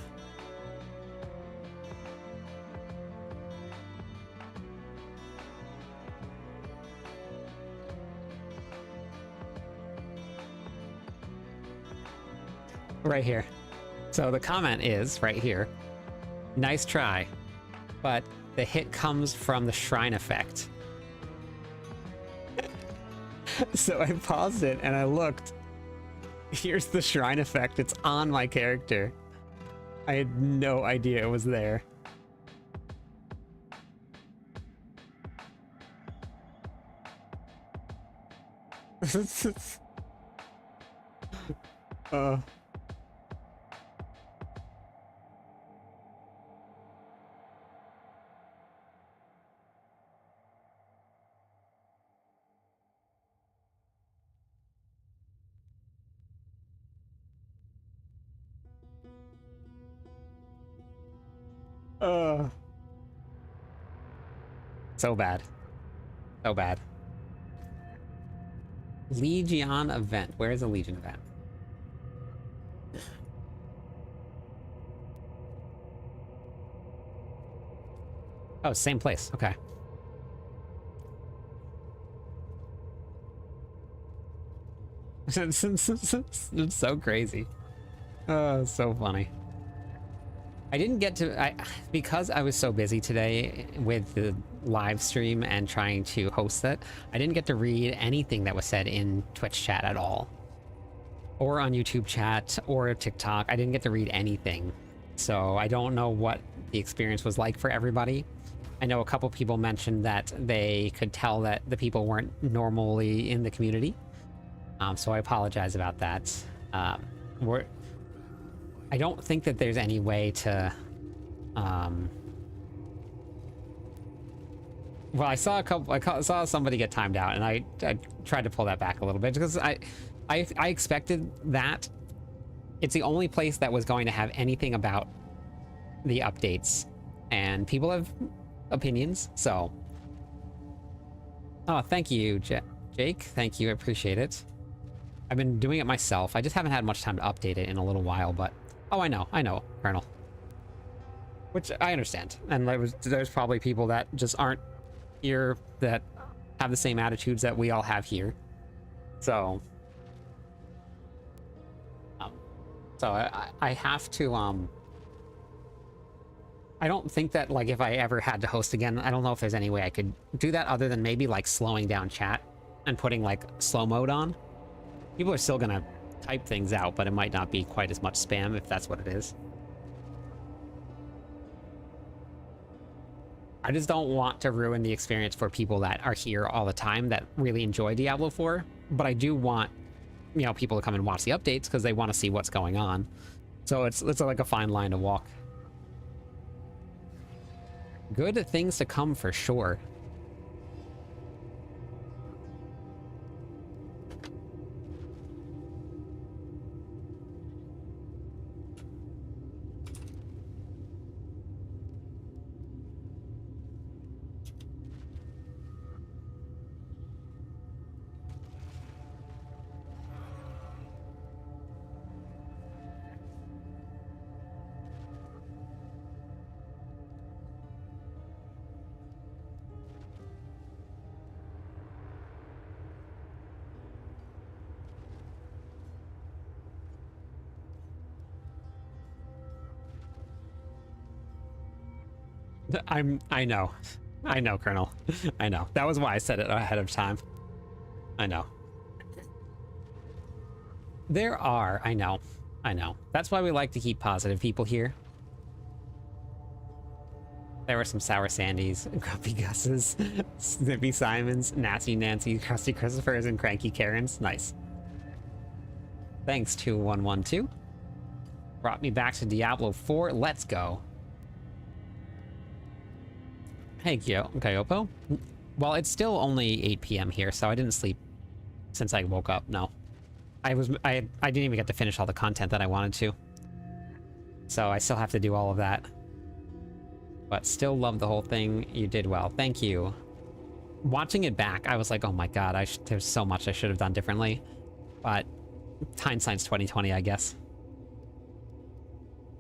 Right here. So the comment is, right here, nice try, but the hit comes from the shrine effect. So I paused it and I looked. Here's the shrine effect. It's on my character. I had no idea it was there. So bad. So bad. Legion event. Where is the Legion event? Oh, same place. Okay. It's so crazy. Oh, so funny. I didn't get to, because I was so busy today with the live stream and trying to host it, I didn't get to read anything that was said in Twitch chat at all. Or on YouTube chat, or TikTok. I didn't get to read anything. So I don't know what the experience was like for everybody. I know a couple people mentioned that they could tell that the people weren't normally in the community. So I apologize about that. I don't think that there's any way to, well, I saw saw somebody get timed out, and I tried to pull that back a little bit because I expected that. It's the only place that was going to have anything about the updates, and people have opinions, so. Oh, thank you, Jake. Thank you, I appreciate it. I've been doing it myself. I just haven't had much time to update it in a little while, but... Oh, I know, Colonel. Which I understand. And there's probably people that just aren't here that have the same attitudes that we all have here. So... I have to, I don't think that, like, if I ever had to host again, I don't know if there's any way I could do that other than maybe, like, slowing down chat and putting, like, slow mode on. People are still gonna type things out, but it might not be quite as much spam if that's what it is. I just don't want to ruin the experience for people that are here all the time that really enjoy Diablo 4, but I do want, you know, people to come and watch the updates because they want to see what's going on. So it's like a fine line to walk. Good things to come for sure. I know, Colonel. I know. That was why I said it ahead of time. I know. There are, I know. That's why we like to keep positive people here. There were some Sour Sandys, Grumpy Gus's, Snippy Simons, Nasty Nancy, Krusty Christophers, and Cranky Karens. Nice. Thanks to 112. Brought me back to Diablo 4. Let's go. Hey, Kyopo. Well, it's still only 8 p.m. here, so I didn't sleep since I woke up. No. I didn't even get to finish all the content that I wanted to. So I still have to do all of that. But still love the whole thing. You did well. Thank you. Watching it back, I was like, oh my god, there's so much I should have done differently. But hindsight's 2020, I guess.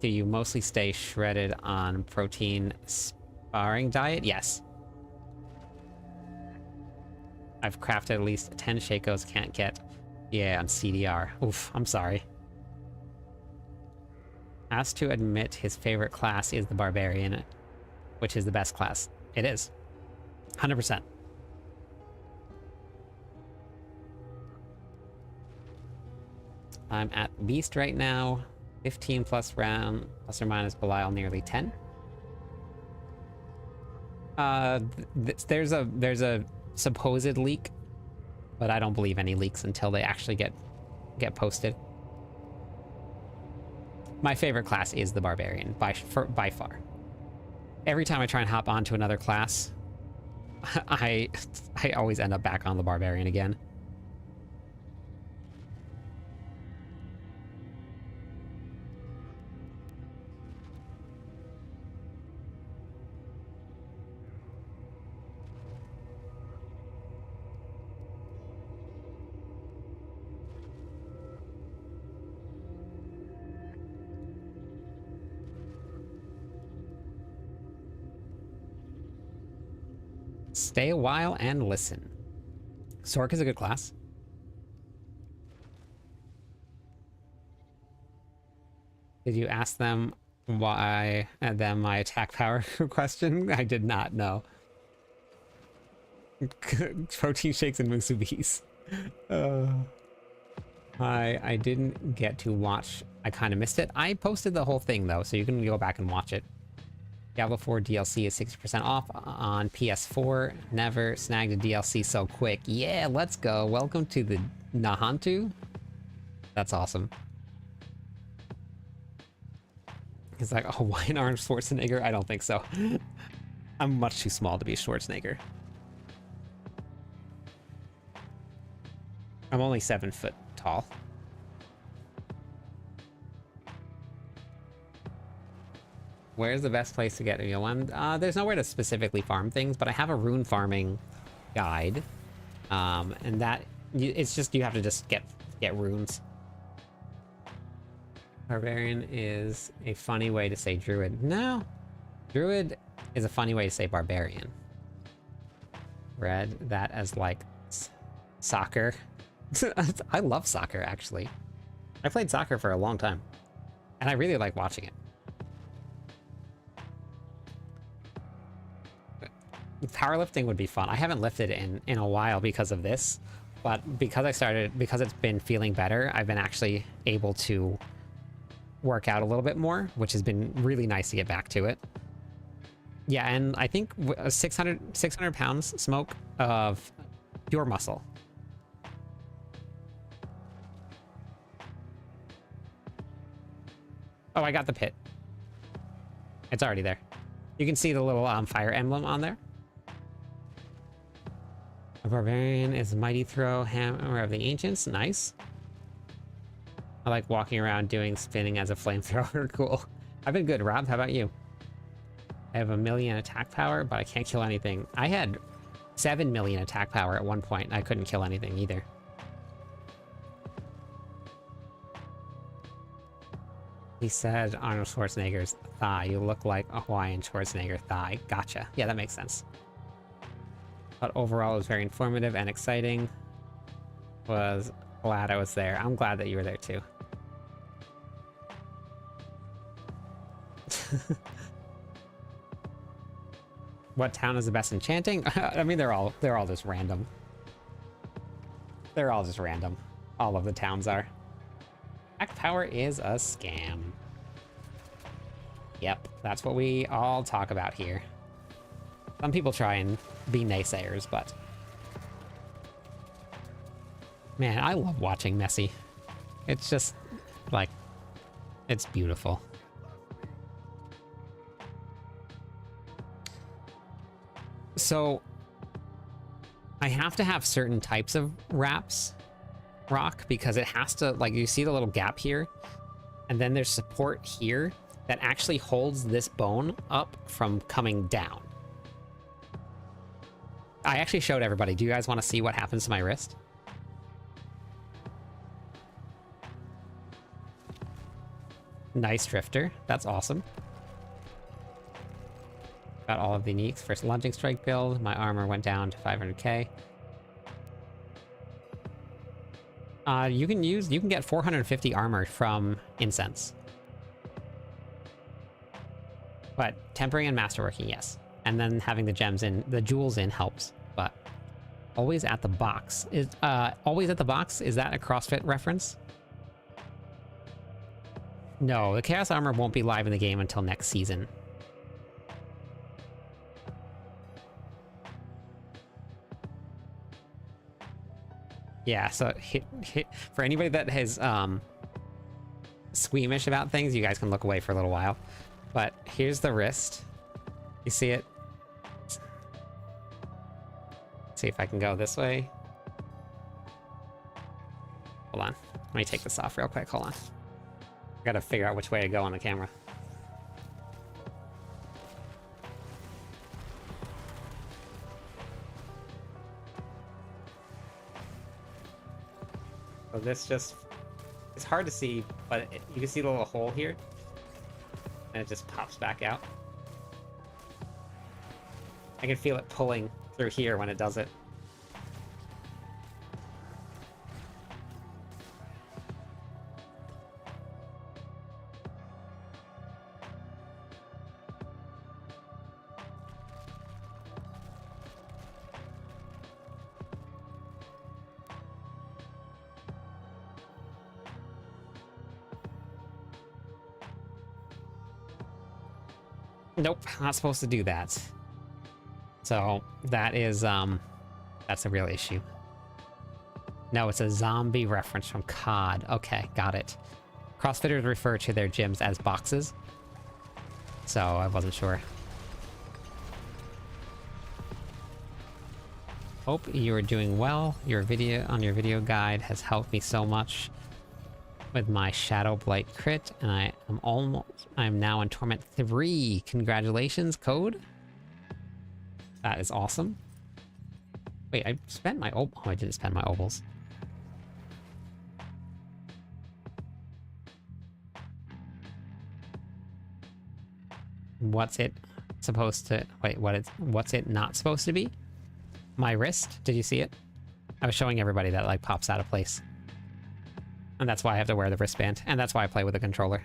Do you mostly stay shredded on protein sparring diet? Yes. I've crafted at least 10 Shakos, can't get... Yeah, on CDR. Oof, I'm sorry. Asked to admit his favorite class is the Barbarian, which is the best class. It is. 100%. I'm at Beast right now. 15 plus round, plus or minus Belial, nearly 10. There's a supposed leak, but I don't believe any leaks until they actually get posted. My favorite class is the Barbarian by far. Every time I try and hop onto another class, I always end up back on the Barbarian again. Stay a while and listen. Sork is a good class. Did you ask them why and then my attack power question? I did not know. Protein shakes and musubis. I didn't get to watch. I kind of missed it. I posted the whole thing though, so you can go back and watch it. Diablo 4 DLC is 60% off on PS4. Never snagged a DLC so quick. Yeah, let's go. Welcome to the Nahantu. That's awesome. He's like, oh, why an Arnold Schwarzenegger? I don't think so. I'm much too small to be Schwarzenegger. I'm only 7 foot tall. Where's the best place to get EOM? There's nowhere to specifically farm things, but I have a rune farming guide. And that, it's just, you have to just get runes. Barbarian is a funny way to say druid. No, druid is a funny way to say barbarian. Read that as like soccer. I love soccer, actually. I played soccer for a long time, and I really like watching it. Powerlifting would be fun. I haven't lifted in a while because of this, but because it's been feeling better, I've been actually able to work out a little bit more, which has been really nice to get back to it. Yeah, and I think 600 pounds smoke of pure muscle. Oh, I got the pit. It's already there. You can see the little fire emblem on there. A barbarian is a mighty throw hammer of the ancients. Nice. I like walking around doing spinning as a flamethrower. Cool. I've been good, Rob. How about you? I have 1 million attack power, but I can't kill anything. I had 7 million attack power at one point, and I couldn't kill anything either. He said Arnold Schwarzenegger's thigh. You look like a Hawaiian Schwarzenegger thigh. Gotcha. Yeah, that makes sense. But overall, it was very informative and exciting. Was glad I was there. I'm glad that you were there too. What town is the best enchanting? I mean, they're all just random. They're all just random. All of the towns are. Attack power is a scam. Yep, that's what we all talk about here. Some people try and be naysayers, but man, I love watching Messy. It's just like, it's beautiful. So I have to have certain types of wraps rock because it has to, like, you see the little gap here, and then there's support here that actually holds this bone up from coming down. I actually showed everybody. Do you guys want to see what happens to my wrist? Nice drifter. That's awesome. Got all of the uniques. First lunging strike build. My armor went down to 500k. You can get 450 armor from incense. But tempering and masterworking, yes. And then having the gems in, the jewels in helps. But always at the box is always at the box. Is that a CrossFit reference? No, the Chaos Armor won't be live in the game until next season. Yeah, so for anybody that is squeamish about things, you guys can look away for a little while. But here's the wrist. You see it? Let's see if I can go this way. Hold on. Let me take this off real quick. Hold on. I gotta figure out which way to go on the camera. So this just, it's hard to see, but you can see the little hole here, and it just pops back out. I can feel it pulling through here when it does it. Nope, not supposed to do that. So that is, that's a real issue. No, it's a zombie reference from COD. Okay, got it. CrossFitters refer to their gyms as boxes. So I wasn't sure. Hope you are doing well. Your video guide has helped me so much with my Shadow Blight crit, and I'm now in Torment 3. Congratulations, code. That is awesome. Wait, I spent my oh, I didn't spend my ovals. What's it supposed to wait, what's it not supposed to be? My wrist? Did you see it? I was showing everybody that like pops out of place. And that's why I have to wear the wristband. And that's why I play with a controller.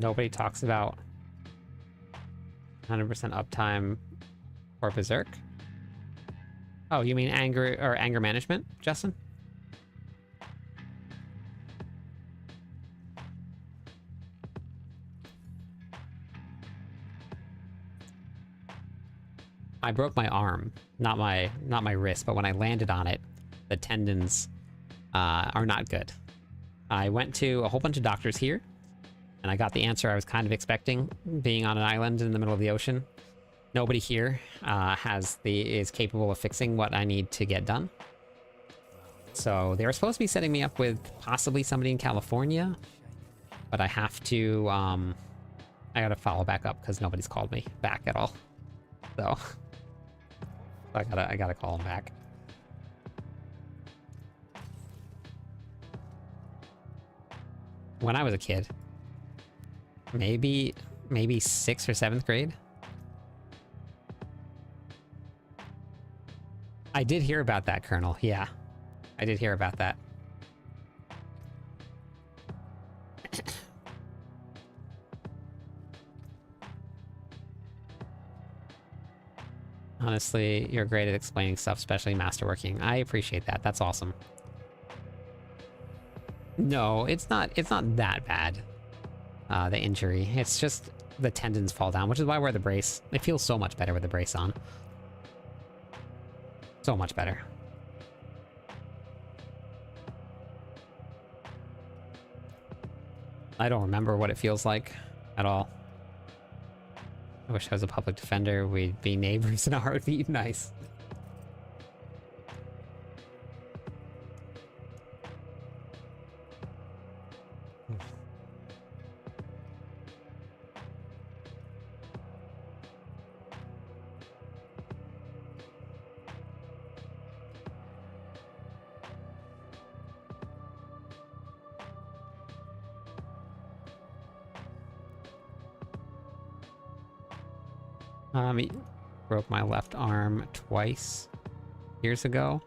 Nobody talks about 100% uptime for Berserk. Oh, you mean anger management, Justin? I broke my arm, not my wrist, but when I landed on it, the tendons are not good. I went to a whole bunch of doctors here, and I got the answer I was kind of expecting, being on an island in the middle of the ocean. Nobody here is capable of fixing what I need to get done. So they were supposed to be setting me up with possibly somebody in California, but I have to, I gotta follow back up because nobody's called me back at all. So I gotta call him back. When I was a kid, maybe 6th or 7th grade, I did hear about that, Colonel. Yeah, I did hear about that. Honestly, you're great at explaining stuff, especially Masterworking. I appreciate that. That's awesome. No, it's not that bad. The injury. It's just the tendons fall down, which is why I wear the brace. It feels so much better with the brace on. So much better. I don't remember what it feels like at all. I wish I was a public defender. We'd be neighbors in a heartbeat. Nice. He broke my left arm twice years ago.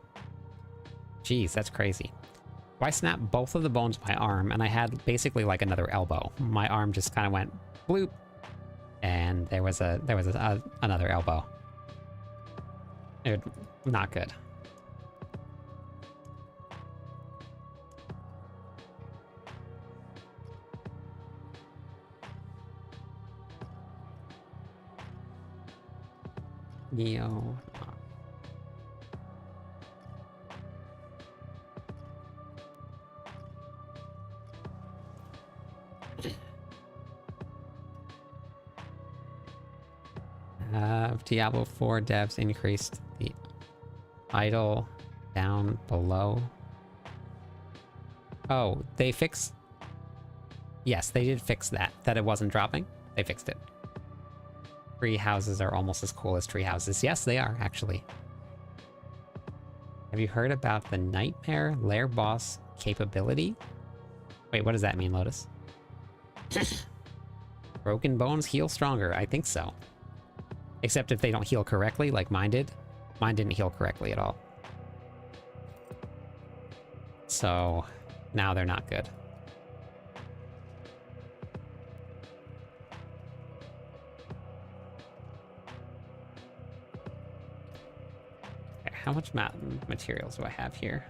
Jeez, that's crazy. I snapped both of the bones of my arm, and I had basically like another elbow. My arm just kind of went bloop, and there was another elbow. Not good. Neo. Have Diablo 4 devs increased the idle down below? Oh, they fixed... Yes, they did fix that it wasn't dropping. They fixed it. Tree houses are almost as cool as tree houses. Yes, they are, actually. Have you heard about the Nightmare Lair Boss capability? Wait, what does that mean, Lotus? Broken bones heal stronger. I think so. Except if they don't heal correctly, like mine did. Mine didn't heal correctly at all. So, now they're not good. how much materials do I have here?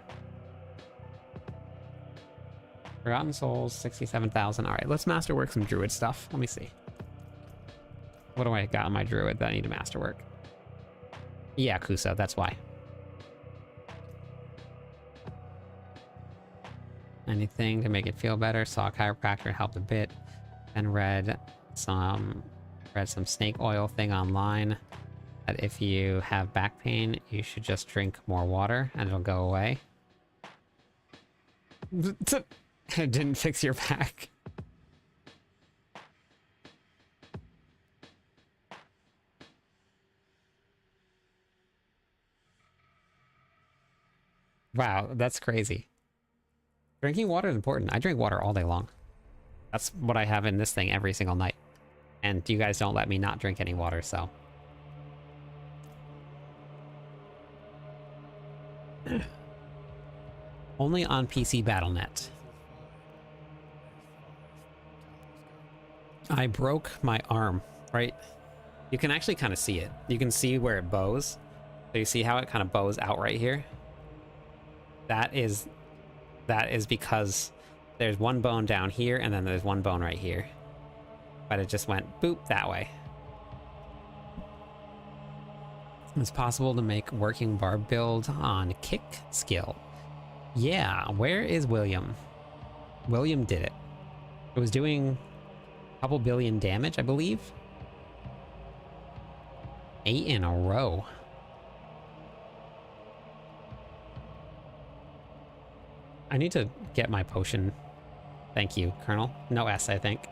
Forgotten Souls, 67,000. All right, let's masterwork some druid stuff. Let me see. What do I got on my druid that I need to masterwork? Yeah, Kusa, that's why. Anything to make it feel better. Saw chiropractor helped a bit. And read some snake oil thing online that if you have back pain, you should just drink more water and it'll go away. It didn't fix your back. Wow, that's crazy. Drinking water is important. I drink water all day long. That's what I have in this thing every single night. And you guys don't let me not drink any water, so. Only on PC Battle.net. I broke my arm, right? You can actually kind of see it. You can see where it bows. So you see how it kind of bows out right here? That is because there's one bone down here and then there's one bone right here. But it just went boop that way. It's possible to make working barb build on kick skill. Yeah, where is William? William did it. It was doing a couple billion damage, I believe. 8 in a row. I need to get my potion. Thank you, Colonel. No S, I think.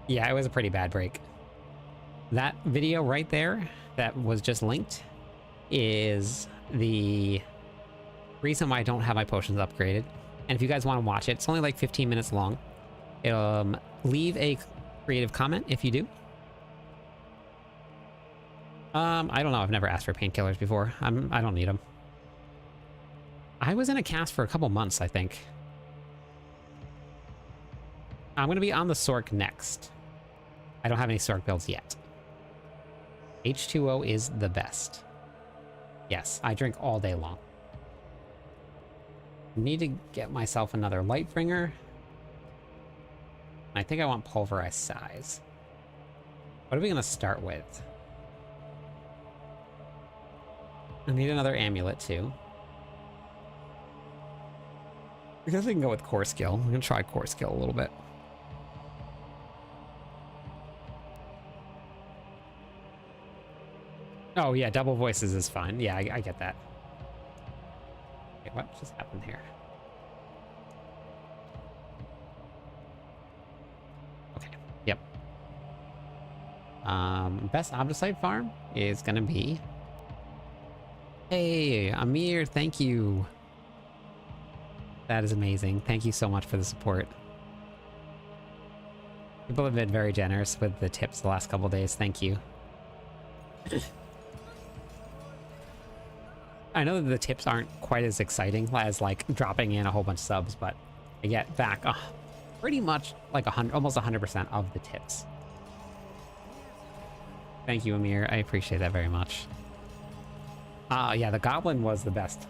Yeah, it was a pretty bad break. That video right there that was just linked is the reason why I don't have my potions upgraded. And if you guys want to watch it, it's only like 15 minutes long. Leave a creative comment if you do. I don't know. I've never asked for painkillers before. I don't need them. I was in a cast for a couple months, I think. I'm going to be on the Sork next. I don't have any Sork builds yet. H2O is the best. Yes, I drink all day long. Need to get myself another Lightbringer. I think I want pulverized size. What are we going to start with? I need another amulet too. I guess we can go with core skill. I'm going to try core skill a little bit. Oh yeah, double voices is fine. Yeah, I get that. Okay, what just happened here? Okay, yep. Best Obdicite farm is gonna be... Hey, Amir, thank you. That is amazing. Thank you so much for the support. People have been very generous with the tips the last couple days. Thank you. I know that the tips aren't quite as exciting as like dropping in a whole bunch of subs, but I get back pretty much like almost 100% of the tips. Thank you, Amir. I appreciate that very much. Yeah, the goblin was the best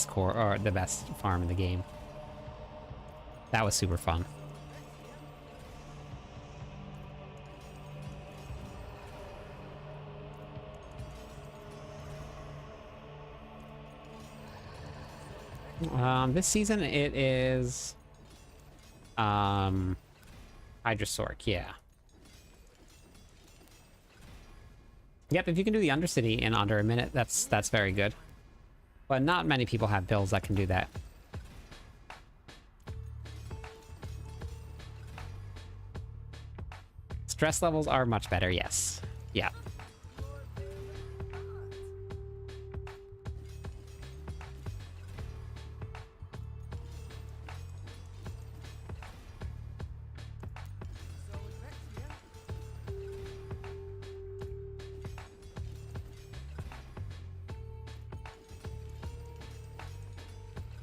core or the best farm in the game. That was super fun. This season it is Hydrasork, yeah. Yep, if you can do the Undercity in under a minute, that's very good. But not many people have builds that can do that. Stress levels are much better, yes. Yeah.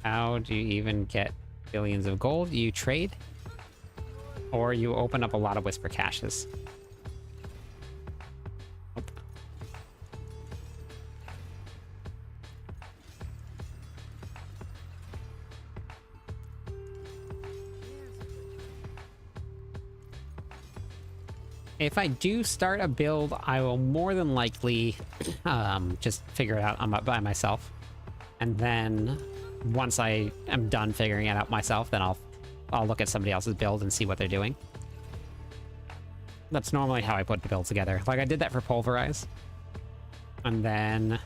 How do you even get billions of gold? You trade? Or you open up a lot of Whisper caches? If I do start a build, I will more than likely just figure it out by myself. And then once I am done figuring it out myself, then I'll look at somebody else's build and see what they're doing. That's normally how I put the build together. Like, I did that for Pulverize. And then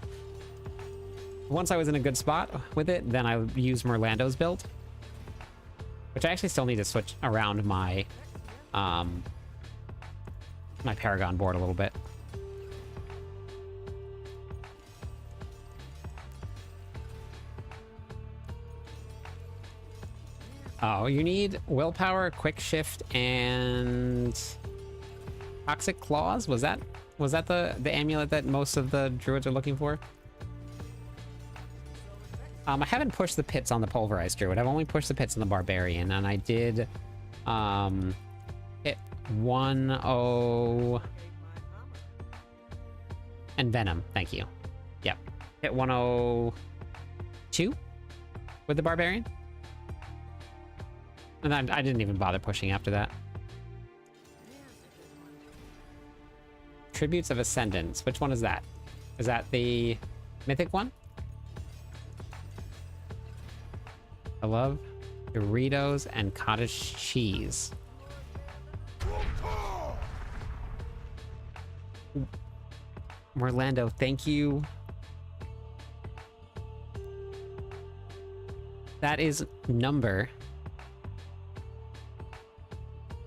once I was in a good spot with it, then I used Merlando's build. Which I actually still need to switch around my my Paragon board a little bit. Oh, you need willpower, quick shift, and toxic claws. Was that the amulet that most of the druids are looking for? I haven't pushed the pits on the pulverized druid. I've only pushed the pits on the barbarian, and I did hit 1-0 and venom. Thank you. Yep, hit 102 with the barbarian. And then I didn't even bother pushing after that. Tributes of Ascendance. Which one is that? Is that the mythic one? I love Doritos and cottage cheese. Orlando, thank you. That is number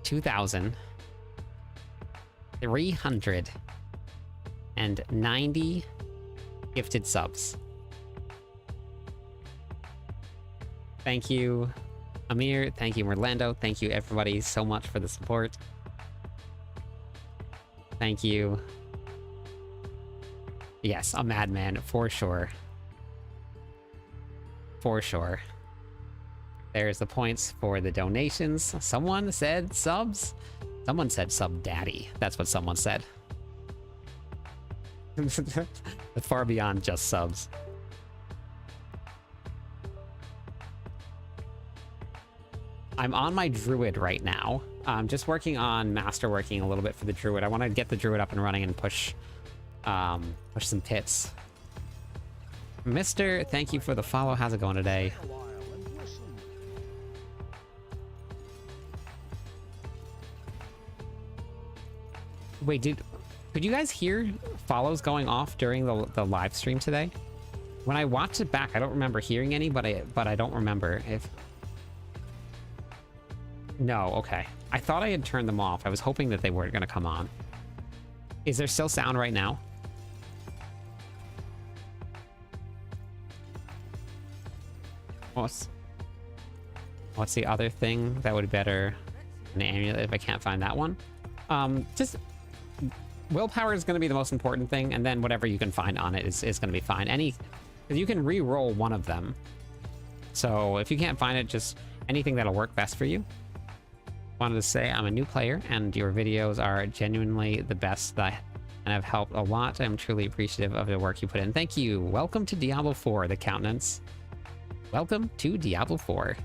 2,390 gifted subs. Thank you, Amir. Thank you, Orlando. Thank you, everybody, so much for the support. Thank you. Yes, a madman, for sure. For sure. There's the points for the donations. Someone said subs? Someone said sub daddy. That's what someone said. Far beyond just subs. I'm on my druid right now. I'm just working on masterworking a little bit for the druid. I want to get the druid up and running and push some pits. Mister, thank you for the follow. How's it going today? Wait, could you guys hear follows going off during the live stream today? When I watched it back, I don't remember hearing any, but I don't remember if... No, okay. I thought I had turned them off. I was hoping that they weren't going to come on. Is there still sound right now? What's the other thing that would be better? An amulet if I can't find that one. Just willpower is going to be the most important thing, and then whatever you can find on it is going to be fine. Because you can re-roll one of them. So if you can't find it, just anything that'll work best for you. Wanted to say I'm a new player, and your videos are genuinely the best and have helped a lot. I'm truly appreciative of the work you put in. Thank you. Welcome to Diablo 4, the countenance. Welcome to Diablo 4.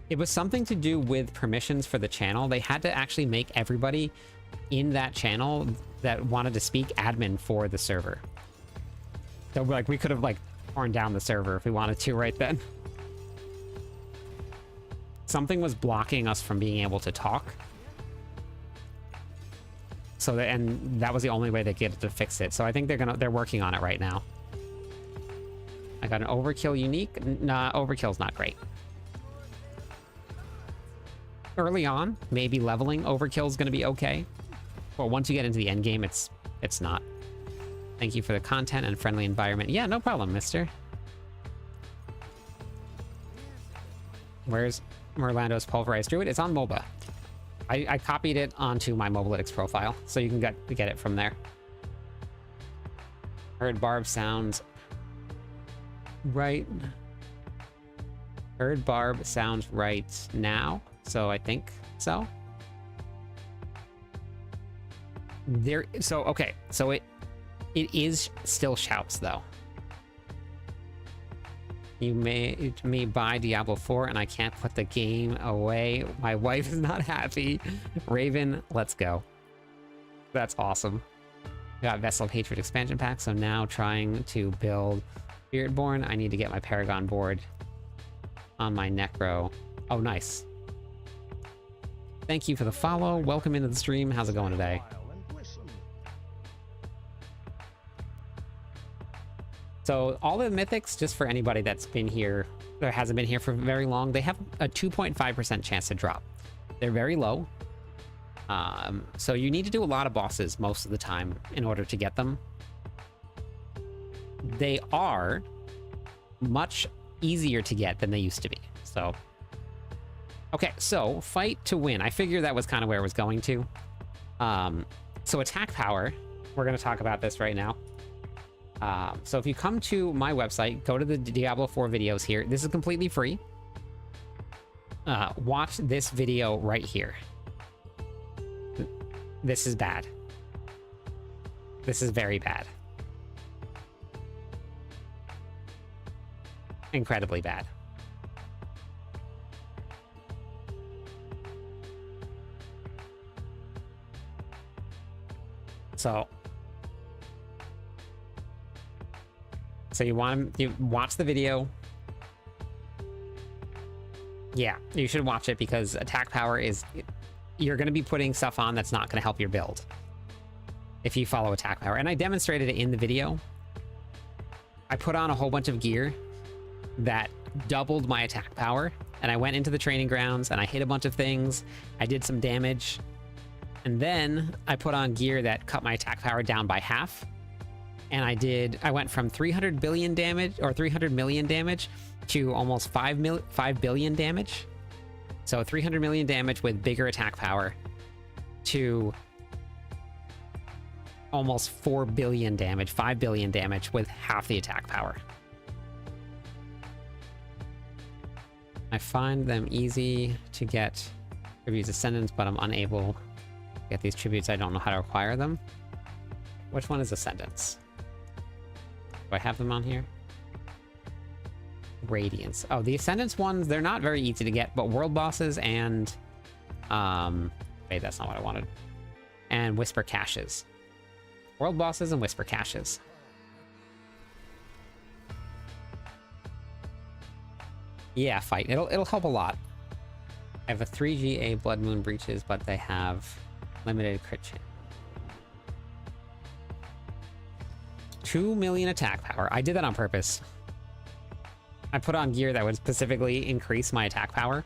It was something to do with permissions for the channel. They had to actually make everybody in that channel that wanted to speak admin for the server. So like we could have like torn down the server if we wanted to right then. Something was blocking us from being able to talk. So and that was the only way they get to fix it. So I think they're working on it right now. I got an overkill unique. Nah, overkill's not great. Early on, maybe leveling overkill is going to be okay. But once you get into the end game, it's not. Thank you for the content and friendly environment. Yeah, no problem, mister. Where's Merlando's Pulverized Druid? It's on MOBA. I copied it onto my Mobalytics profile, so you can get it from there. Heard Barb sounds right. Heard Barb sounds right now. So I think so. Okay. So it is still shouts though. You made me buy Diablo 4 and I can't put the game away. My wife is not happy. Raven, let's go. That's awesome. Got Vessel of Hatred expansion pack, so now trying to build Spiritborn. I need to get my Paragon board on my Necro. Oh, nice. Thank you for the follow. Welcome into the stream. How's it going today? So all the mythics, just for anybody that's been here or hasn't been here for very long, they have a 2.5% chance to drop. They're very low. So you need to do a lot of bosses most of the time in order to get them. They are much easier to get than they used to be. So, okay, so fight to win. I figured that was kind of where it was going to. So attack power, we're going to talk about this right now. So if you come to my website, go to the Diablo 4 videos here. This is completely free. Watch this video right here. This is bad. This is very bad. Incredibly bad. So you watch the video. Yeah, you should watch it because attack power is, you're going to be putting stuff on that's not going to help your build if you follow attack power. And I demonstrated it in the video. I put on a whole bunch of gear that doubled my attack power, and I went into the training grounds and I hit a bunch of things. I did some damage, and then I put on gear that cut my attack power down by half. And I went from 300 billion damage or 300 million damage to almost 5 billion damage. So 300 million damage with bigger attack power to almost 4 billion damage, 5 billion damage with half the attack power. I find them easy to get tributes Ascendants, but I'm unable to get these tributes. I don't know how to acquire them. Which one is Ascendants? Do I have them on here? Radiance. Oh, the Ascendants ones, they're not very easy to get, but world bosses and wait, that's not what I wanted. And whisper caches. World bosses and whisper caches. Yeah, fight. It'll help a lot. I have a 3 GA Blood Moon breaches, but they have limited crit chance. 2 million attack power. I did that on purpose. I put on gear that would specifically increase my attack power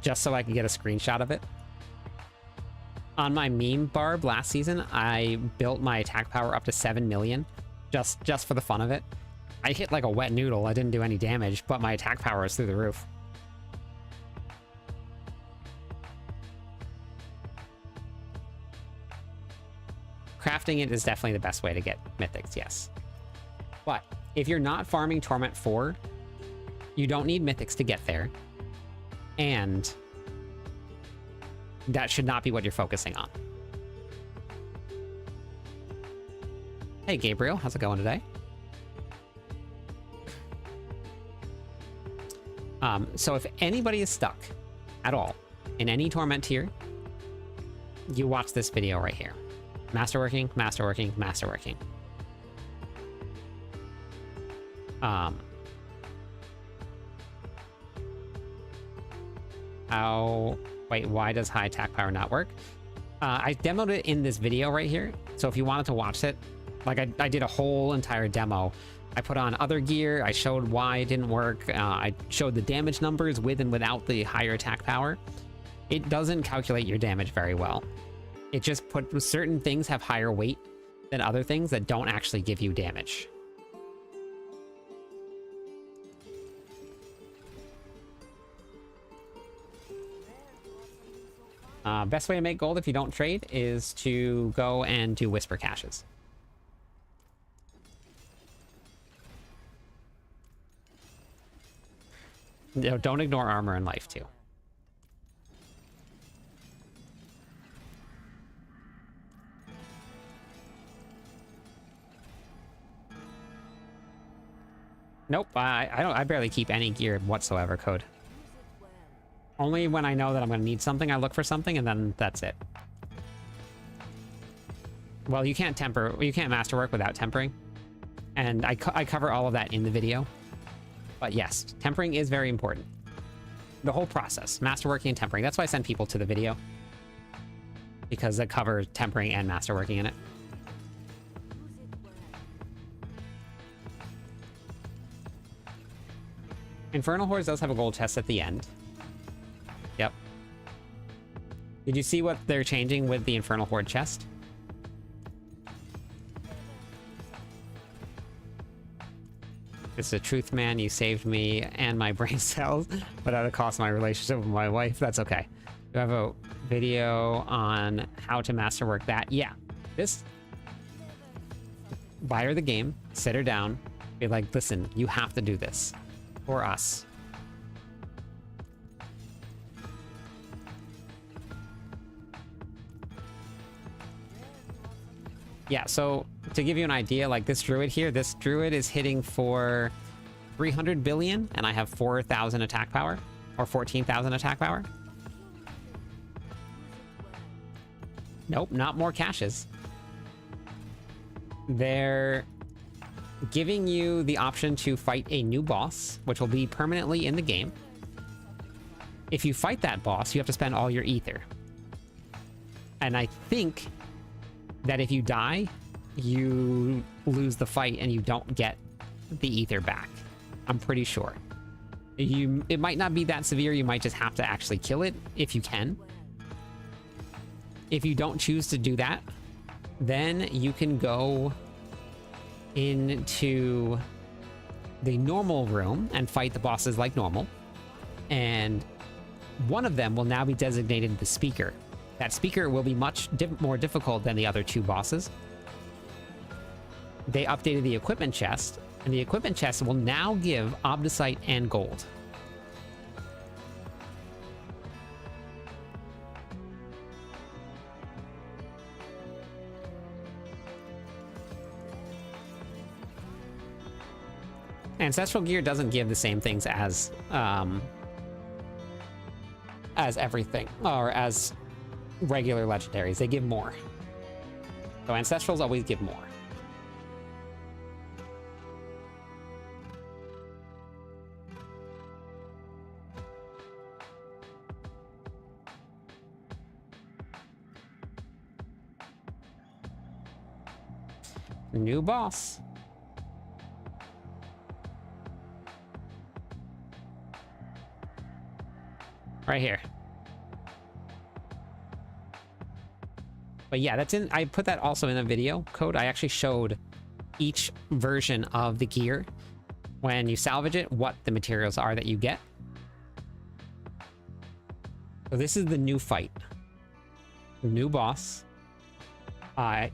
just so I could get a screenshot of it. On my meme barb last season, I built my attack power up to 7 million just for the fun of it. I hit like a wet noodle. I didn't do any damage, but my attack power is through the roof. Crafting it is definitely the best way to get mythics, yes. But if you're not farming Torment 4, you don't need mythics to get there. And that should not be what you're focusing on. Hey, Gabriel, how's it going today? So if anybody is stuck at all in any Torment tier, you watch this video right here. Masterworking, Masterworking, Masterworking. Wait, why does high attack power not work? I demoed it in this video right here. So if you wanted to watch it, like I did a whole entire demo. I put on other gear. I showed why it didn't work. I showed the damage numbers with and without the higher attack power. It doesn't calculate your damage very well. It just certain things have higher weight than other things that don't actually give you damage. Best way to make gold if you don't trade is to go and do whisper caches. Don't ignore armor in life too. Nope, I barely keep any gear whatsoever, Code. Only when I know that I'm going to need something, I look for something, and then that's it. Well, you can't masterwork without tempering. And I cover all of that in the video. But yes, tempering is very important. The whole process, masterworking and tempering. That's why I send people to the video. Because it covers tempering and masterworking in it. Infernal Hordes does have a gold chest at the end. Yep. Did you see what they're changing with the Infernal Horde chest? This is a truth, man. You saved me and my brain cells, but at a cost of my relationship with my wife. That's okay. Do I have a video on how to masterwork that? Yeah. This... Buy her the game, sit her down, be like, listen, you have to do this. For us. Yeah, so to give you an idea, like this druid here, this druid is hitting for 300 billion, and I have 4,000 attack power, or 14,000 attack power. Nope, not more caches. They're giving you the option to fight a new boss, which will be permanently in the game. If you fight that boss, you have to spend all your ether. And I think that if you die, you lose the fight and you don't get the ether back. I'm pretty sure. It might not be that severe, you might just have to actually kill it if you can. If you don't choose to do that, then you can go into the normal room and fight the bosses like normal. And one of them will now be designated the speaker. That speaker will be much more difficult than the other two bosses. They updated the equipment chest, and the equipment chest will now give Obdicite and gold. Ancestral gear doesn't give the same things as everything, or as regular legendaries. They give more. So ancestrals always give more. New boss. Right here. But yeah, that's in. I put that also in the video code. I actually showed each version of the gear when you salvage it, what the materials are that you get. So this is the new fight. New boss.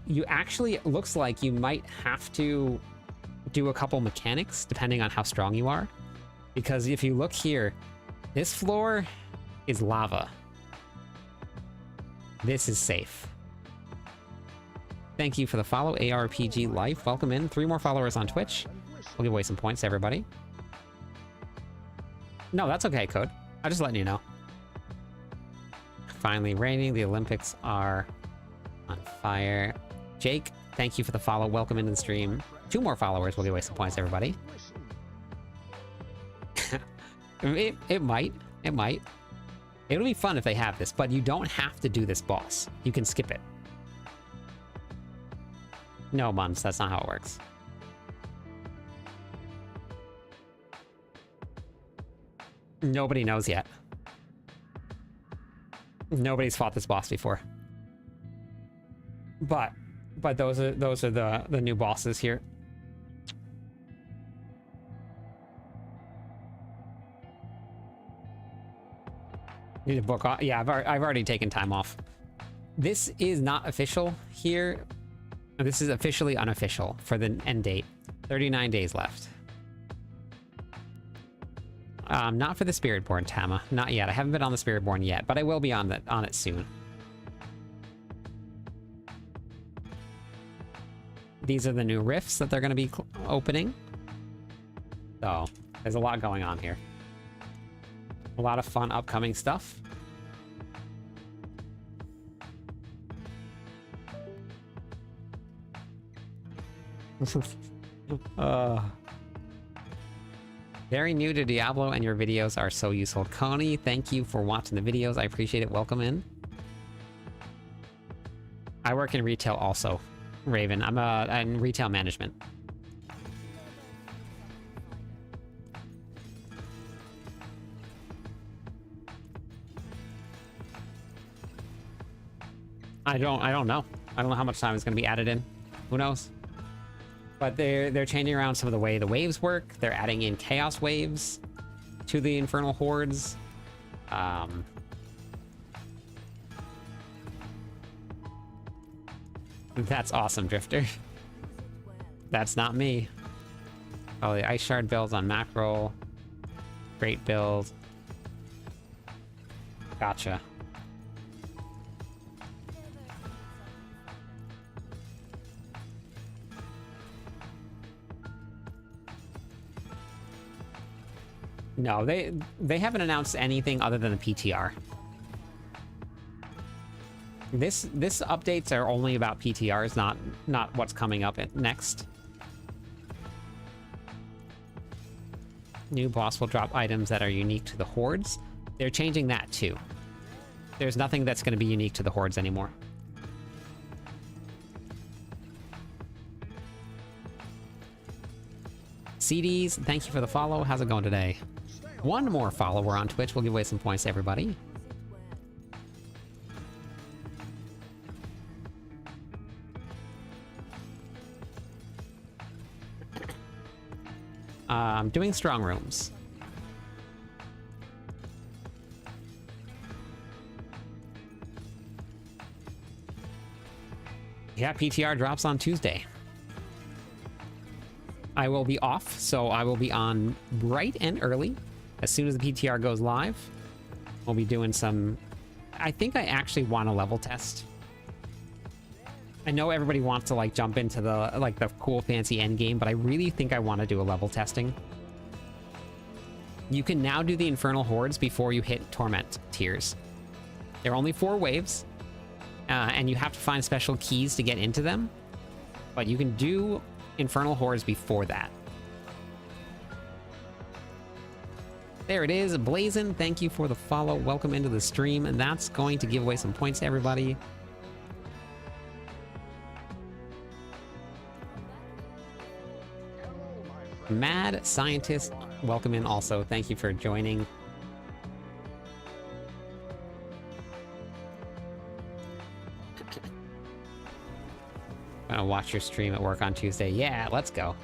You actually, it looks like you might have to do a couple mechanics depending on how strong you are. Because if you look here, this floor is lava. This is safe. Thank you for the follow, ARPG Life. Welcome in. 3 more followers on Twitch. We'll give away some points to everybody. No, that's okay, Code. I'm just letting you know. Finally raining. The Olympics are on fire. Jake, thank you for the follow. Welcome into the stream. 2 more followers. We'll give away some points to everybody. It might. It might. It'll be fun if they have this, but you don't have to do this boss. You can skip it. No, Muns, that's not how it works. Nobody knows yet. Nobody's fought this boss before. But those are the new bosses here. Need a book off. Yeah, I've already taken time off. This is not official here. This is officially unofficial for the end date. 39 days left. Not for the Spiritborn, Tama. Not yet. I haven't been on the Spiritborn yet, but I will be on it soon. These are the new rifts that they're going to be opening. So, there's a lot going on here. A lot of fun upcoming stuff. Very new to Diablo and your videos are so useful. Connie, thank you for watching the videos. I appreciate it. Welcome in. I work in retail also, Raven. I'm in retail management. I don't know. I don't know how much time is going to be added in. Who knows? But they're changing around some of the way the waves work. They're adding in chaos waves to the infernal hordes. That's awesome, Drifter. That's not me. Oh, the Ice Shard builds on macro. Great build. Gotcha. No, they haven't announced anything other than the PTR. This updates are only about PTRs, not what's coming up next. New boss will drop items that are unique to the hordes. They're changing that too. There's nothing that's going to be unique to the hordes anymore. CDs, thank you for the follow. How's it going today? One more follower on Twitch will give away some points to everybody. I'm doing strong rooms. Yeah, PTR drops on Tuesday. I will be off, so I will be on bright and early. As soon as the PTR goes live, we'll be doing some... I think I actually want a level test. I know everybody wants to like jump into the cool fancy endgame, but I really think I want to do a level testing. You can now do the Infernal Hordes before you hit Torment tiers. There are only 4 waves, and you have to find special keys to get into them. But you can do Infernal Hordes before that. There it is, Blazin. Thank you for the follow. Welcome into the stream, and that's going to give away some points to everybody. Mad Scientist, welcome in also. Thank you for joining. I'm gonna watch your stream at work on Tuesday. Yeah, let's go.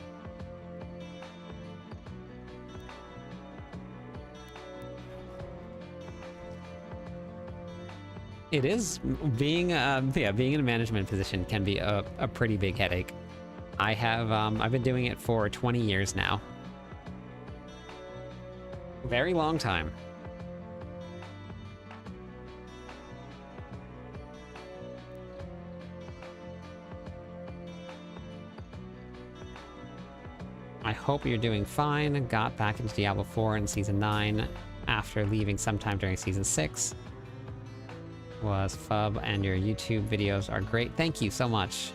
It is being being in a management position can be a pretty big headache. I have I've been doing it for 20 years now. Very long time. I hope you're doing fine. Got back into Diablo 4 in Season 9 after leaving sometime during Season 6. Was fub, and your YouTube videos are great. Thank you so much.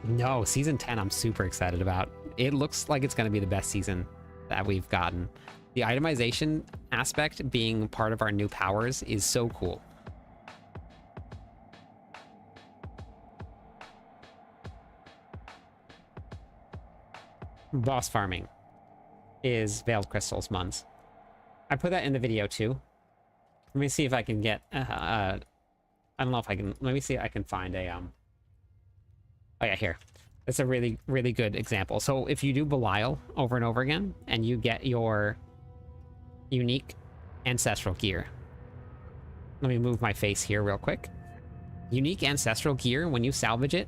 No, Season 10 I'm super excited about. It looks like it's going to be the best season that we've gotten. The itemization aspect being part of our new powers is so cool. Boss farming is Veiled Crystals, Muns. I put that in the video too. Let me see if I can get... I don't know if I can... Let me see if I can find a... Oh yeah, here. It's a really, really good example. So if you do Belial over and over again, and you get your unique ancestral gear. Let me move my face here real quick. Unique ancestral gear, when you salvage it,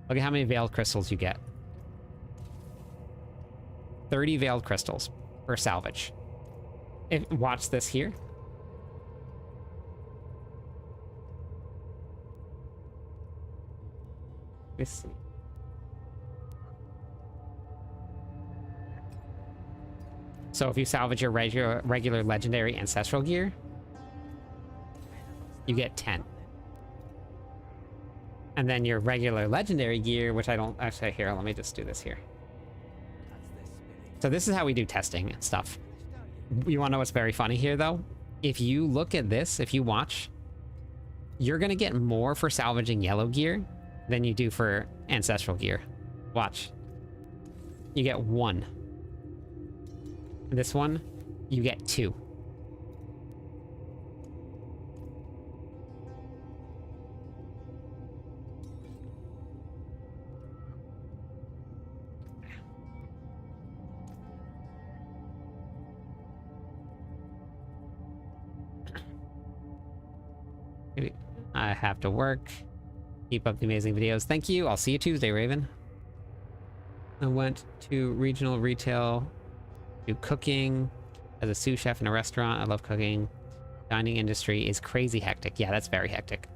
look at how many Veiled Crystals you get. 30 Veiled Crystals per salvage. Watch this here. Let's see. So if you salvage your regular legendary ancestral gear, you get 10. And then your regular legendary gear, which I don't actually, here, let me just do this here. So this is how we do testing and stuff. You want to know what's very funny here though? If you look at this, if you watch, you're going to get more for salvaging yellow gear than you do for ancestral gear. Watch. You get 1. This one, you get 2. Maybe I have to work. Keep up the amazing videos. Thank you. I'll see you Tuesday, Raven. I went to regional retail, do cooking as a sous chef in a restaurant. I love cooking. Dining industry is crazy hectic. Yeah, that's very hectic.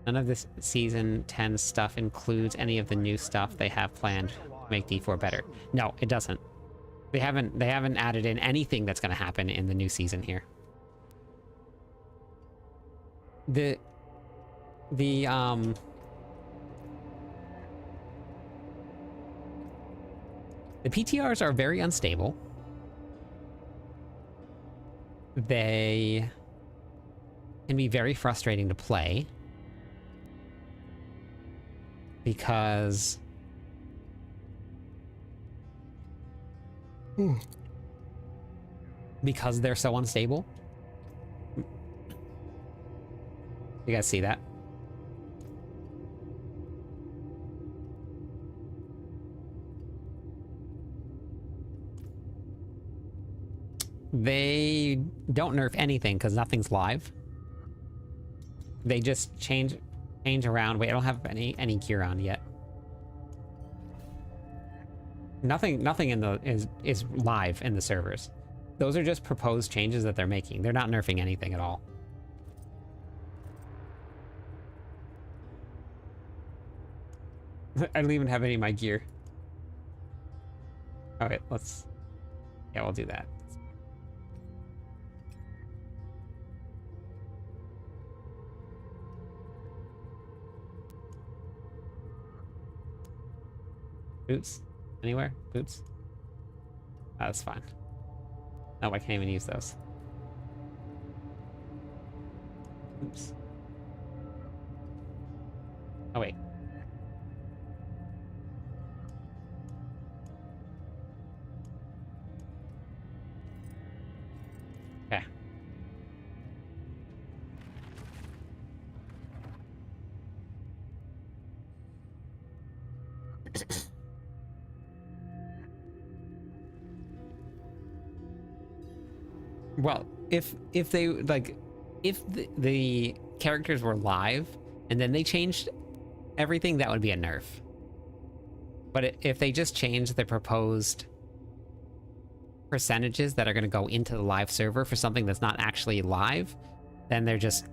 None of this season 10 stuff includes any of the new stuff they have planned to make D4 better. No, it doesn't. They haven't added in anything that's going to happen in the new season here. The PTRs are very unstable. They can be very frustrating to play because they're so unstable. You guys see that? They don't nerf anything because nothing's live. They just change around. Wait, I don't have any gear on yet. Nothing in the is live in the servers. Those are just proposed changes that they're making. They're not nerfing anything at all. I don't even have any of my gear. Okay, yeah, we'll do that. Boots? Anywhere? Boots? Oh, that's fine. No, I can't even use those. Oops. Oh, wait. Okay. Well, if they like, if the characters were live and then they changed everything, that would be a nerf. But if they just change the proposed percentages that are going to go into the live server for something that's not actually live, then they're just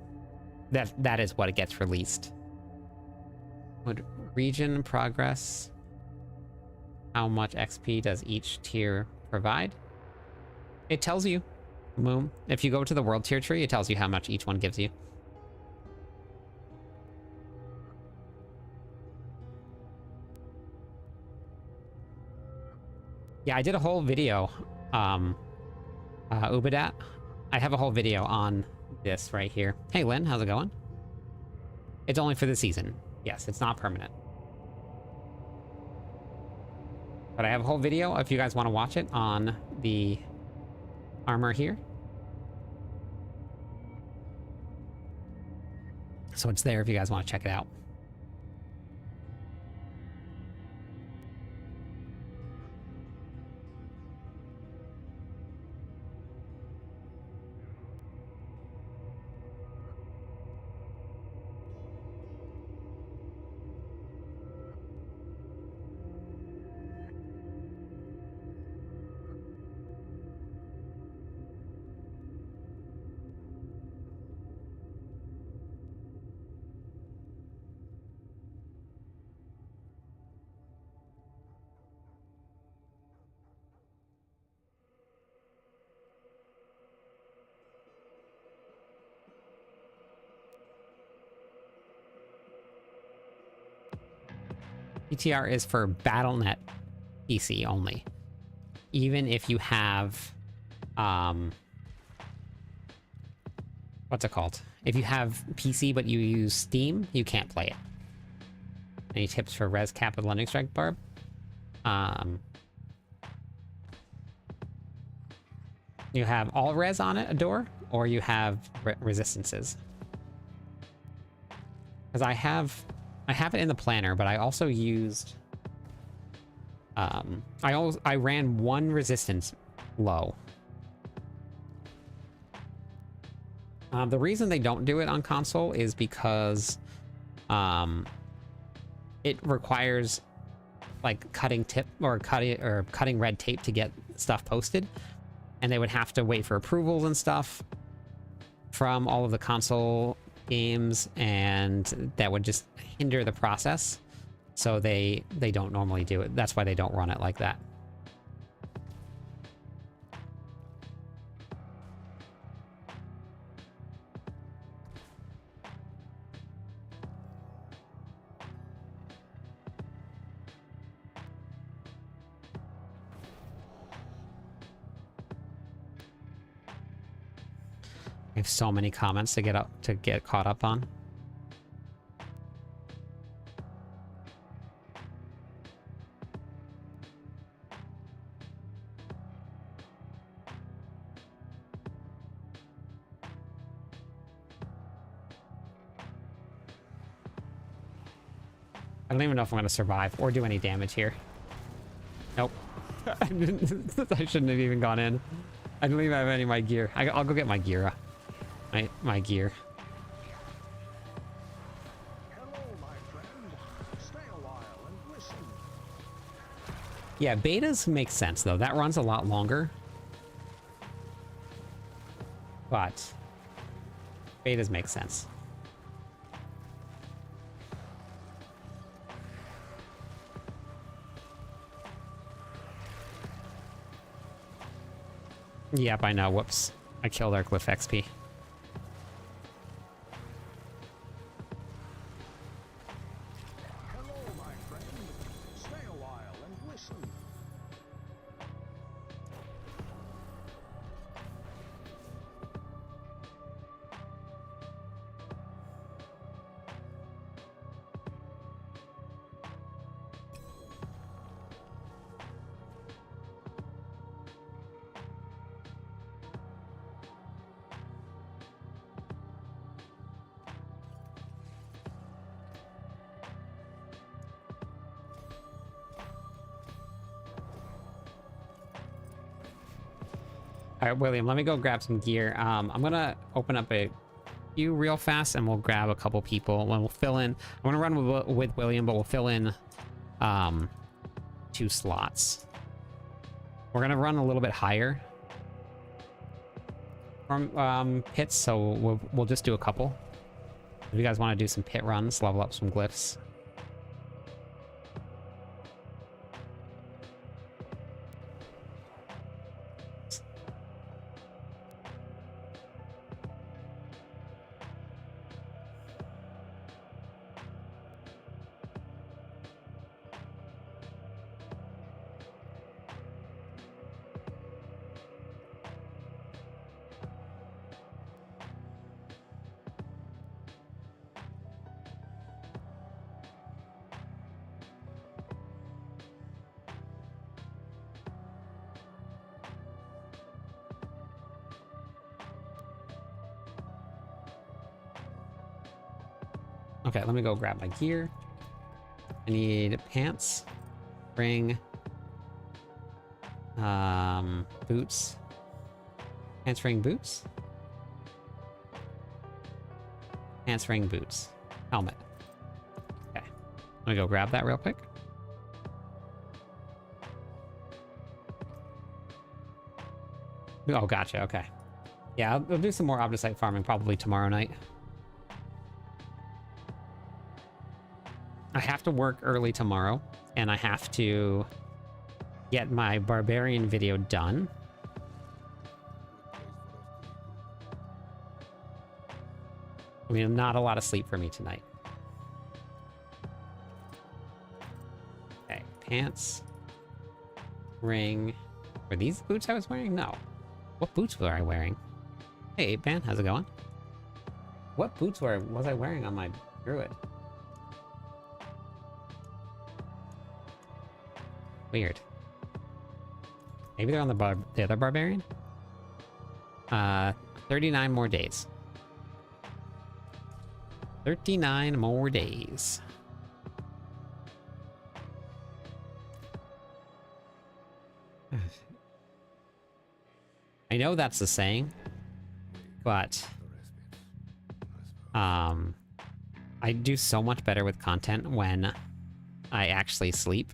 that is what it gets released. Would region progress? How much XP does each tier provide? It tells you. Moom. If you go to the world tier tree, it tells you how much each one gives you. Yeah, I did a whole video, Ubadat. I have a whole video on this right here. Hey, Lynn, how's it going? It's only for the season. Yes, it's not permanent. But I have a whole video, if you guys want to watch it, on the armor here. So it's there if you guys want to check it out. PTR is for BattleNet PC only. Even if you have, what's it called? If you have PC but you use Steam, you can't play it. Any tips for res cap with Lightning Strike, Barb? You have all res on it, a door, or you have resistances. Because I have it in the planner, but I also used, I ran one resistance low. The reason they don't do it on console is because it requires like cutting red tape to get stuff posted, and they would have to wait for approvals and stuff from all of the console games, and that would just hinder the process. So they don't normally do it. That's why they don't run it like that. I have so many comments to get caught up on. I don't even know if I'm going to survive or do any damage here. Nope. I shouldn't have even gone in. I don't even have any of my gear. I'll go get my gear. My gear. Hello, my friend. Stay a while and listen. Yeah, betas make sense though. That runs a lot longer. But betas make sense. Yep, I know. Whoops. I killed our Glyph XP. Hello, my friend. Stay a while and listen. All right, William, let me go grab some gear. I'm gonna open up a few real fast, and we'll grab a couple people, and we'll fill in. I'm gonna run with William, but we'll fill in 2 slots. We're gonna run a little bit higher from pits, so we'll just do a couple. If you guys want to do some pit runs, level up some glyphs. Okay, let me go grab my gear. I need pants, ring, boots, pants, ring, boots, pants, ring, boots, helmet. Okay, let me go grab that real quick. Oh, gotcha. Okay. Yeah, I'll do some more Obdusite farming probably tomorrow night. I have to work early tomorrow, and I have to get my Barbarian video done. I mean, not a lot of sleep for me tonight. pants, ring. Were these boots I was wearing? No. What boots were I wearing? Hey, 8-Man, how's it going? What boots was I wearing on my druid? Weird. Maybe they're on the other barbarian? 39 more days. 39 more days. I know that's the saying, but I do so much better with content when I actually sleep.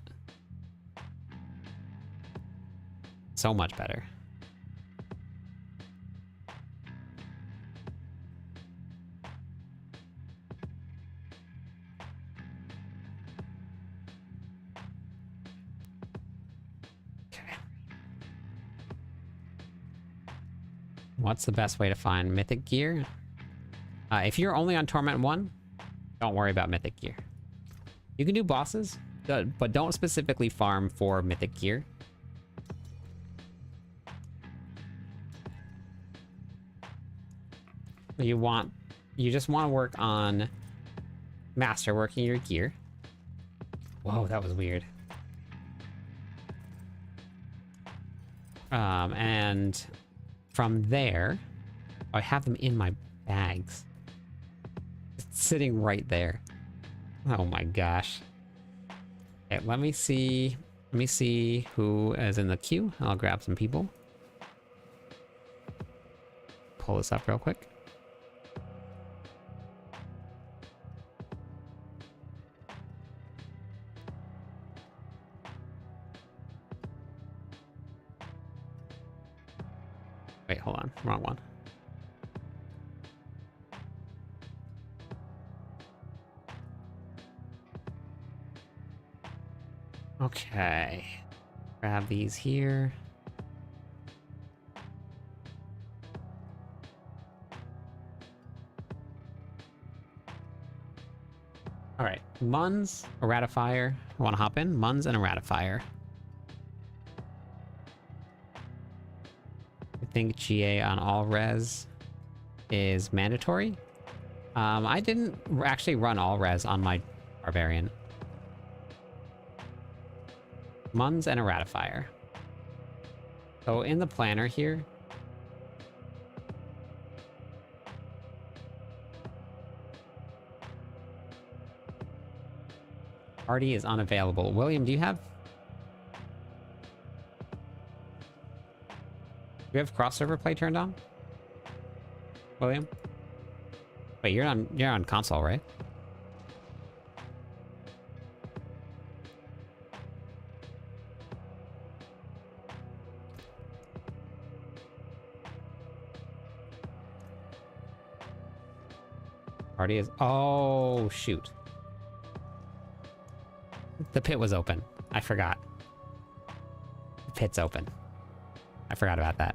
So much better. Okay. What's the best way to find mythic gear? If you're only on Torment 1, don't worry about mythic gear. You can do bosses, but don't specifically farm for mythic gear. You just want to work on masterworking your gear. Whoa, that was weird. And from there, I have them in my bags. It's sitting right there. Oh my gosh. Okay, let me see who is in the queue. I'll grab some people. Pull this up real quick. Wait, hold on. Wrong one. Okay. Grab these here. All right. Muns, a ratifier. I want to hop in. Muns and a ratifier. I think GA on all res is mandatory. I didn't actually run all res on my Barbarian. Muns and a ratifier. So in the planner here, party is unavailable. William, do you have crossover play turned on? William? Wait, you're on console, right? Party is... Oh, shoot. The pit was open. I forgot. The pit's open. I forgot about that.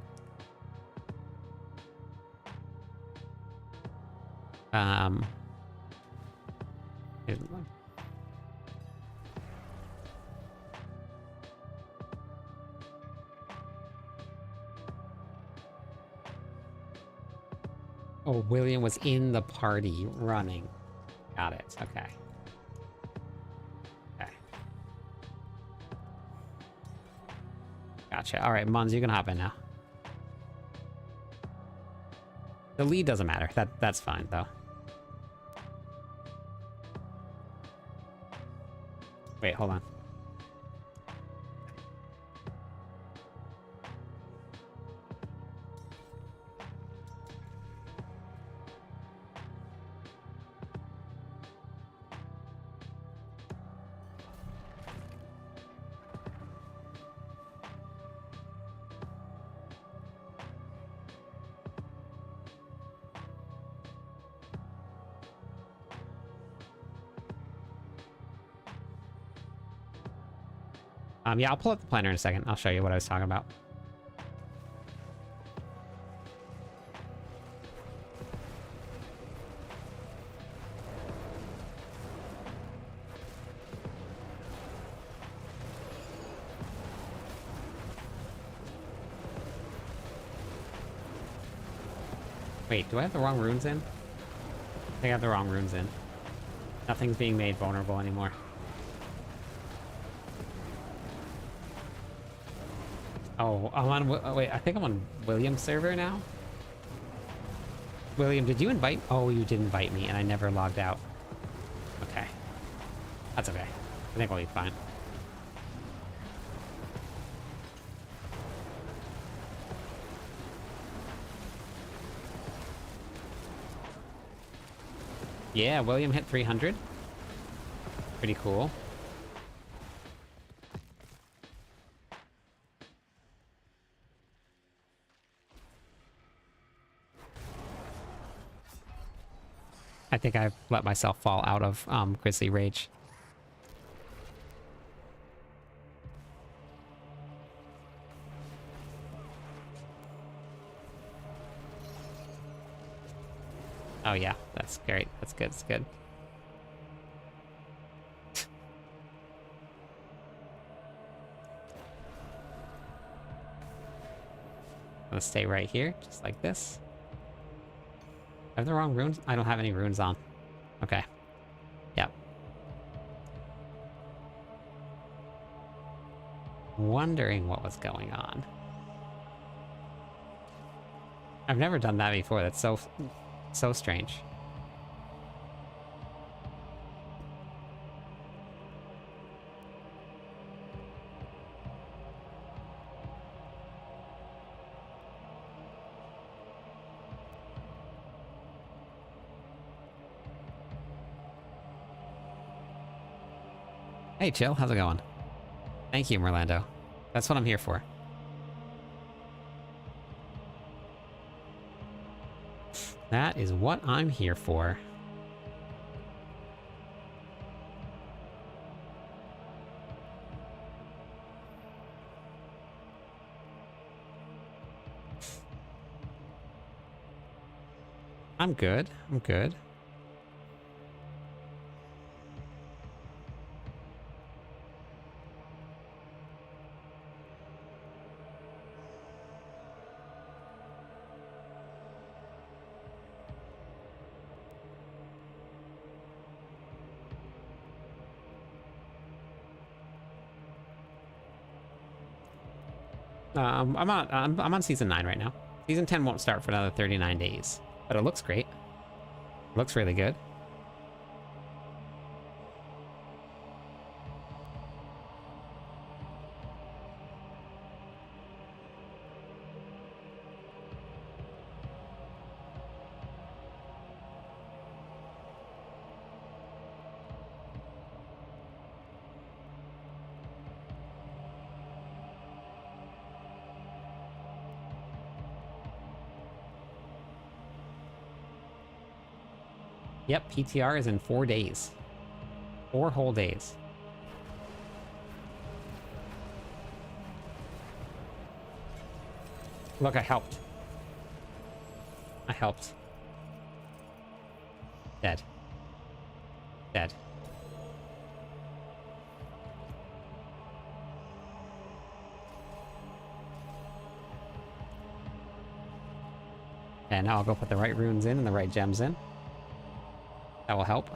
Here's the one. Oh, William was in the party running. Got it. Okay. Okay. Gotcha. All right, Mons, you can hop in now. The lead doesn't matter. That's fine, though. Wait, hold on. Yeah, I'll pull up the planner in a second. I'll show you what I was talking about. Wait, do I have the wrong runes in? I think I have the wrong runes in. Nothing's being made vulnerable anymore. Oh, I'm on... Wait, I think I'm on William's server now? William, did you invite... Oh, you did invite me, and I never logged out. Okay. That's okay. I think we'll be fine. Yeah, William hit 300. Pretty cool. I think I've let myself fall out of Grizzly Rage. Oh yeah, that's great. That's good. That's good. I'm gonna stay right here, just like this. I have the wrong runes? I don't have any runes on. Okay. Yep. Wondering what was going on. I've never done that before. That's so strange. Hey, Chill, how's it going? Thank you, Merlando. That's what I'm here for. That is what I'm here for. I'm good. I'm good. I'm on season 9 right now. Season 10 won't start for another 39 days, but it looks great. It looks really good. Yep, PTR is in 4 days. 4 whole days. Look, I helped. I helped. Dead. Dead. And now I'll go put the right runes in and the right gems in. That will help.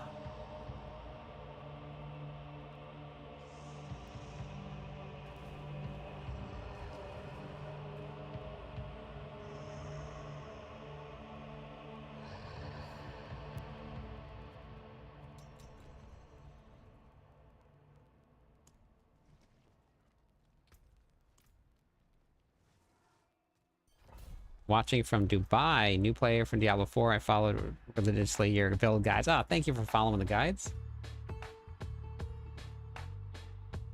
Watching from Dubai, new player from Diablo 4. I followed religiously your build guides. Ah, thank you for following the guides.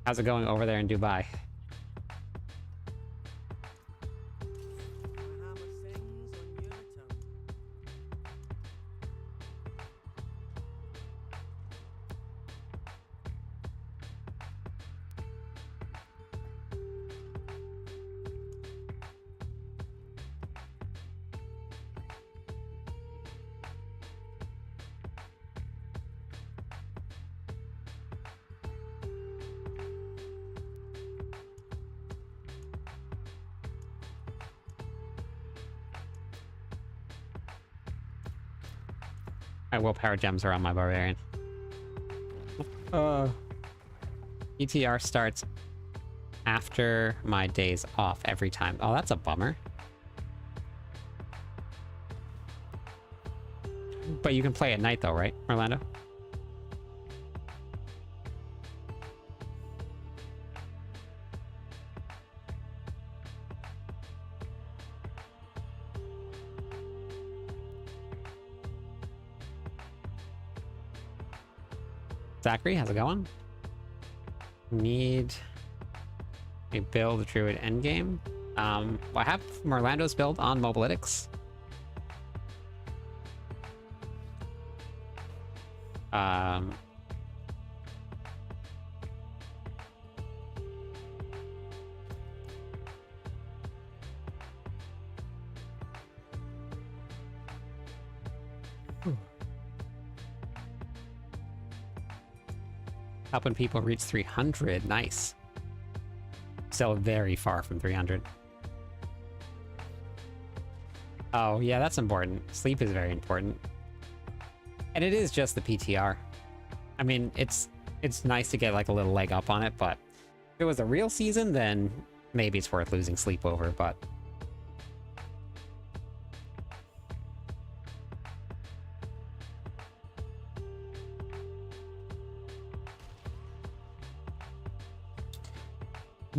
How's it going over there in Dubai? My willpower gems are on my barbarian. ETR starts after my days off every time. Oh, that's a bummer. But you can play at night though, right, Orlando? Zachary, how's it going? Need a build druid endgame. Well, I have Orlando's build on Mobalytics. Helping people reach 300. Nice. Still very far from 300. Oh, yeah, that's important. Sleep is very important. And it is just the PTR. I mean, it's nice to get like a little leg up on it, but if it was a real season, then maybe it's worth losing sleep over, but...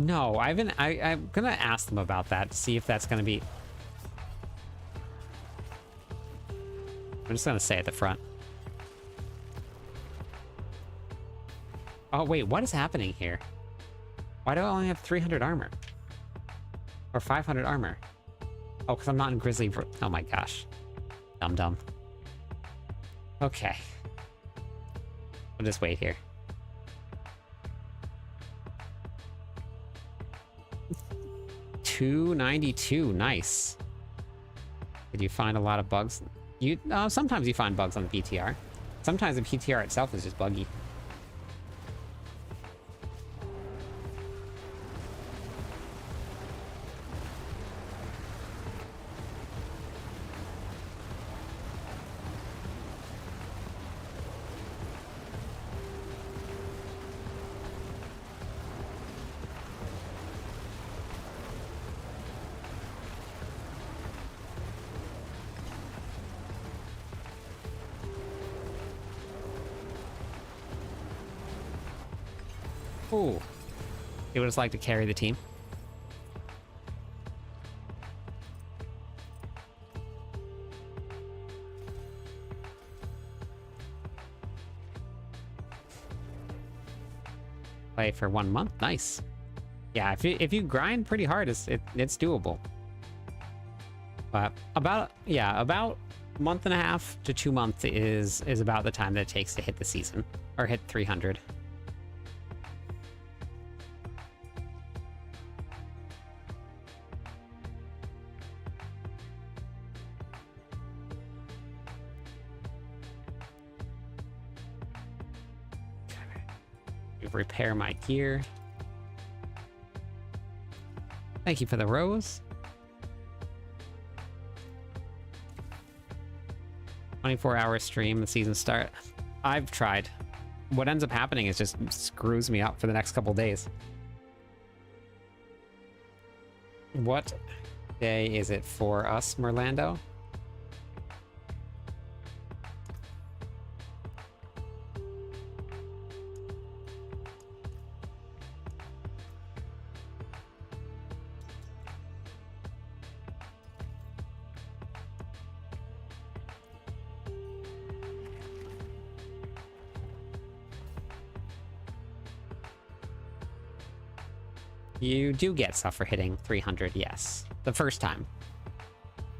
No, I'm gonna ask them about that to see if that's gonna be... I'm just gonna say at the front. Oh, wait, what is happening here? Why do I only have 300 armor? Or 500 armor? Oh, because I'm not in Grizzly... Oh my gosh. Dumb. Okay. I'll just wait here. $292, nice. Did you find a lot of bugs? Sometimes you find bugs on the PTR. Sometimes the PTR itself is just buggy. Ooh. See what it's like to carry the team. Play for 1 month, nice. Yeah, if you grind pretty hard, it's doable. But about a month and a half to 2 months is about the time that it takes to hit the season or hit 300. Repair my gear. Thank you for the rose. 24-hour stream, the season start. I've tried. What ends up happening is just screws me up for the next couple days. What day is it for us, Merlando? You do get stuff for hitting 300, yes. The first time.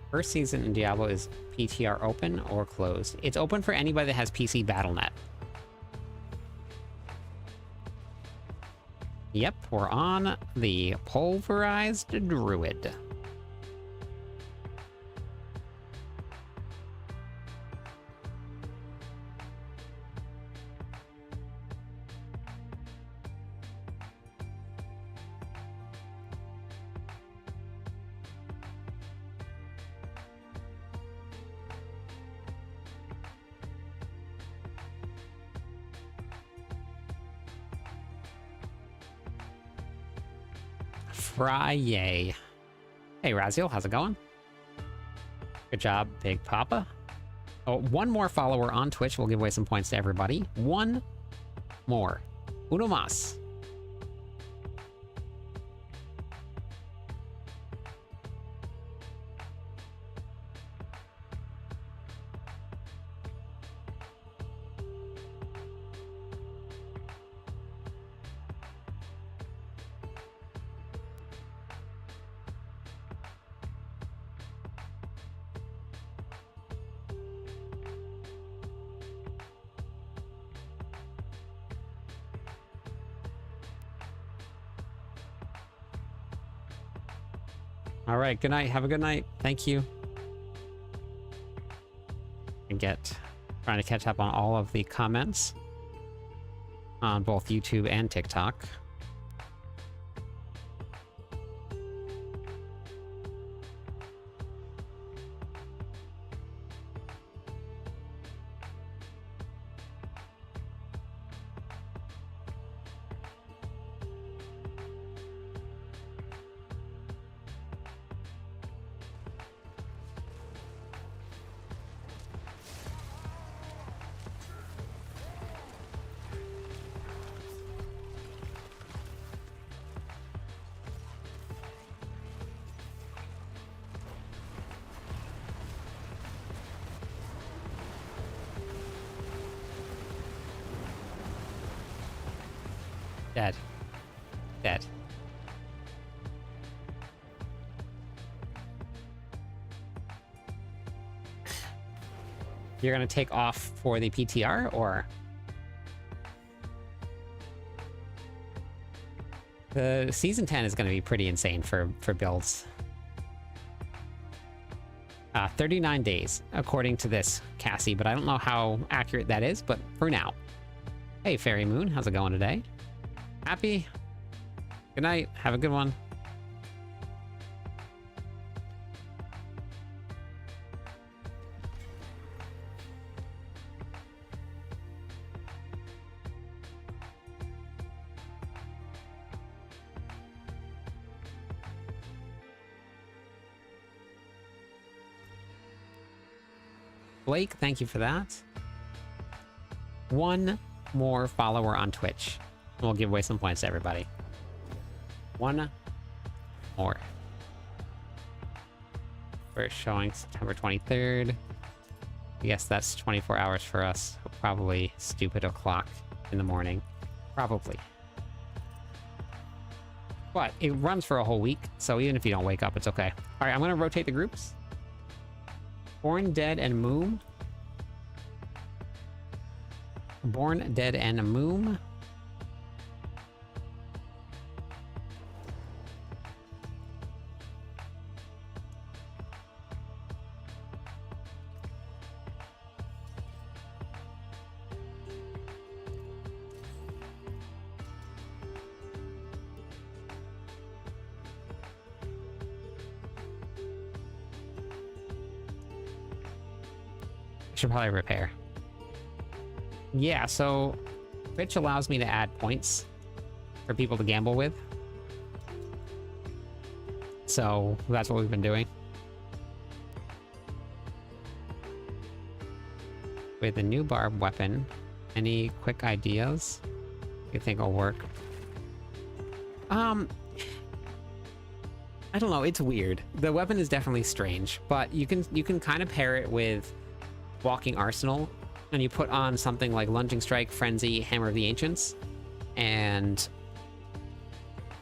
First season in Diablo is PTR open or closed? It's open for anybody that has PC Battle.net. Yep, we're on the Pulverized Druid. Friday. Hey, Raziel, how's it going? Good job, Big Papa. Oh, one more follower on Twitch will give away some points to everybody. One more. Uno más. All right, good night. Have a good night. Thank you. And trying to catch up on all of the comments on both YouTube and TikTok. Dead. Dead. You're gonna take off for the PTR, or? The Season 10 is gonna be pretty insane for builds. 39 days, according to this, Cassie, but I don't know how accurate that is, but for now. Hey, Fairy Moon, how's it going today? Happy? Good night. Have a good one. Blake, thank you for that. One more follower on Twitch. We'll give away some points to everybody. One more. First showing September 23rd. I guess that's 24 hours for us. Probably stupid o'clock in the morning. Probably. But it runs for a whole week, so even if you don't wake up, it's okay. All right, I'm going to rotate the groups. Born, Dead, and Moom. Born, Dead, and Moom. Should probably repair. Yeah, so Twitch allows me to add points for people to gamble with. So that's what we've been doing. With the new barb weapon, any quick ideas you think will work? I don't know, it's weird. The weapon is definitely strange, but you can kind of pair it with Walking Arsenal, and you put on something like Lunging Strike, Frenzy, Hammer of the Ancients, and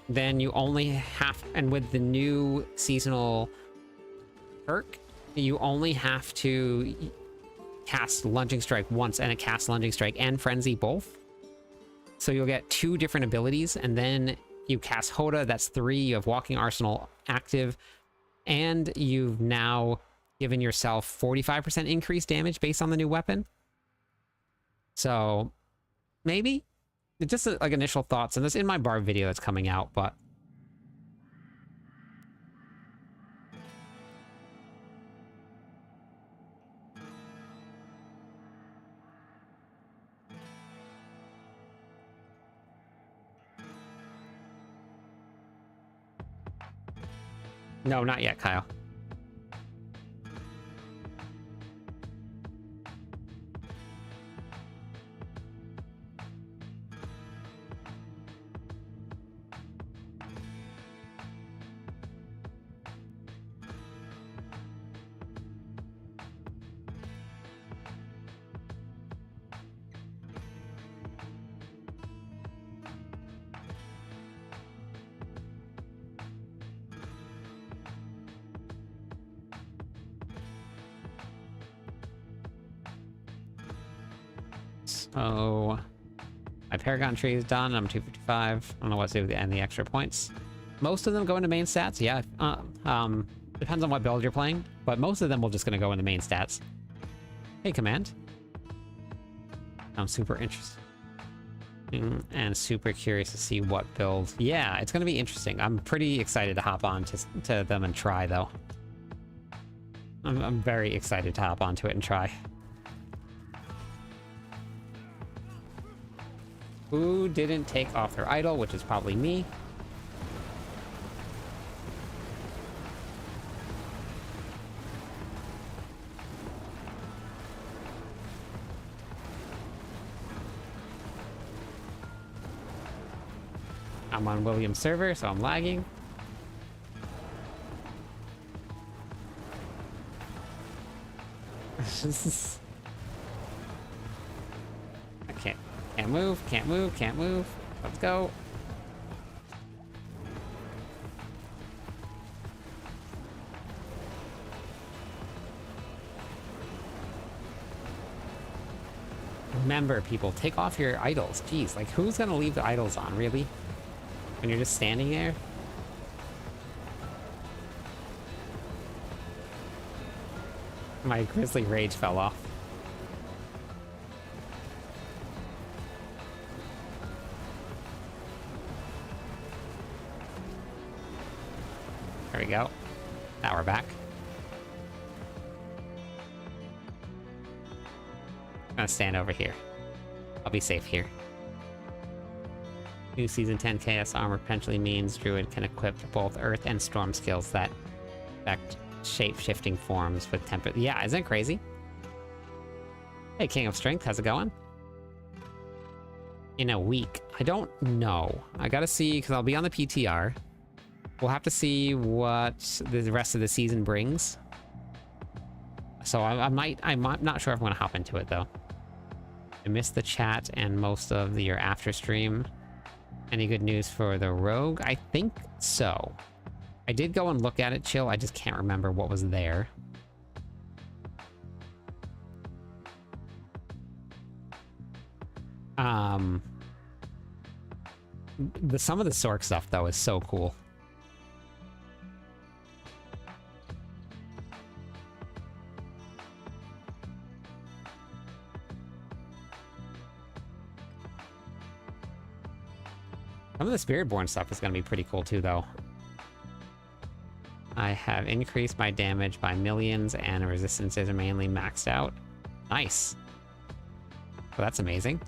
then you only have, and with the new seasonal perk, you only have to cast Lunging Strike once, and it casts Lunging Strike and Frenzy both. So you'll get 2 different abilities, and then you cast Hoda, that's 3, you have Walking Arsenal active, and you've now given yourself 45% increased damage based on the new weapon. So maybe it's just like initial thoughts, and this in my barb video that's coming out, but No, not yet, Kyle. So my Paragon tree is done. I'm 255. I don't know what to do with the extra points. Most of them go into main stats. Yeah. Depends on what build you're playing, but most of them will just gonna go into main stats. Hey, command. I'm super interested and super curious to see what build. Yeah, it's gonna be interesting. I'm pretty excited to hop on to them and try though. I'm very excited to hop onto it and try. Who didn't take off their idol, which is probably me. I'm on William's server, so I'm lagging. I can't move, can't move, can't move. Let's go. Remember, people, take off your idols. Jeez, like, who's gonna leave the idols on, really? When you're just standing there? My Grizzly Rage fell off. There we go. Now we're back. I'm gonna stand over here. I'll be safe here. New Season 10 Chaos Armor potentially means Druid can equip both Earth and Storm skills that affect shape-shifting forms with temper. Yeah, isn't it crazy? Hey, King of Strength, how's it going? In a week. I don't know. I gotta see, because I'll be on the PTR. We'll have to see what the rest of the season brings. So I'm not sure if I'm gonna hop into it, though. I missed the chat and most of your after stream. Any good news for the Rogue? I think so. I did go and look at it, chill. I just can't remember what was there. Some of the Sork stuff, though, is so cool. Some of the Spiritborn stuff is going to be pretty cool too, though. I have increased my damage by millions and resistances are mainly maxed out. Nice. Well, that's amazing.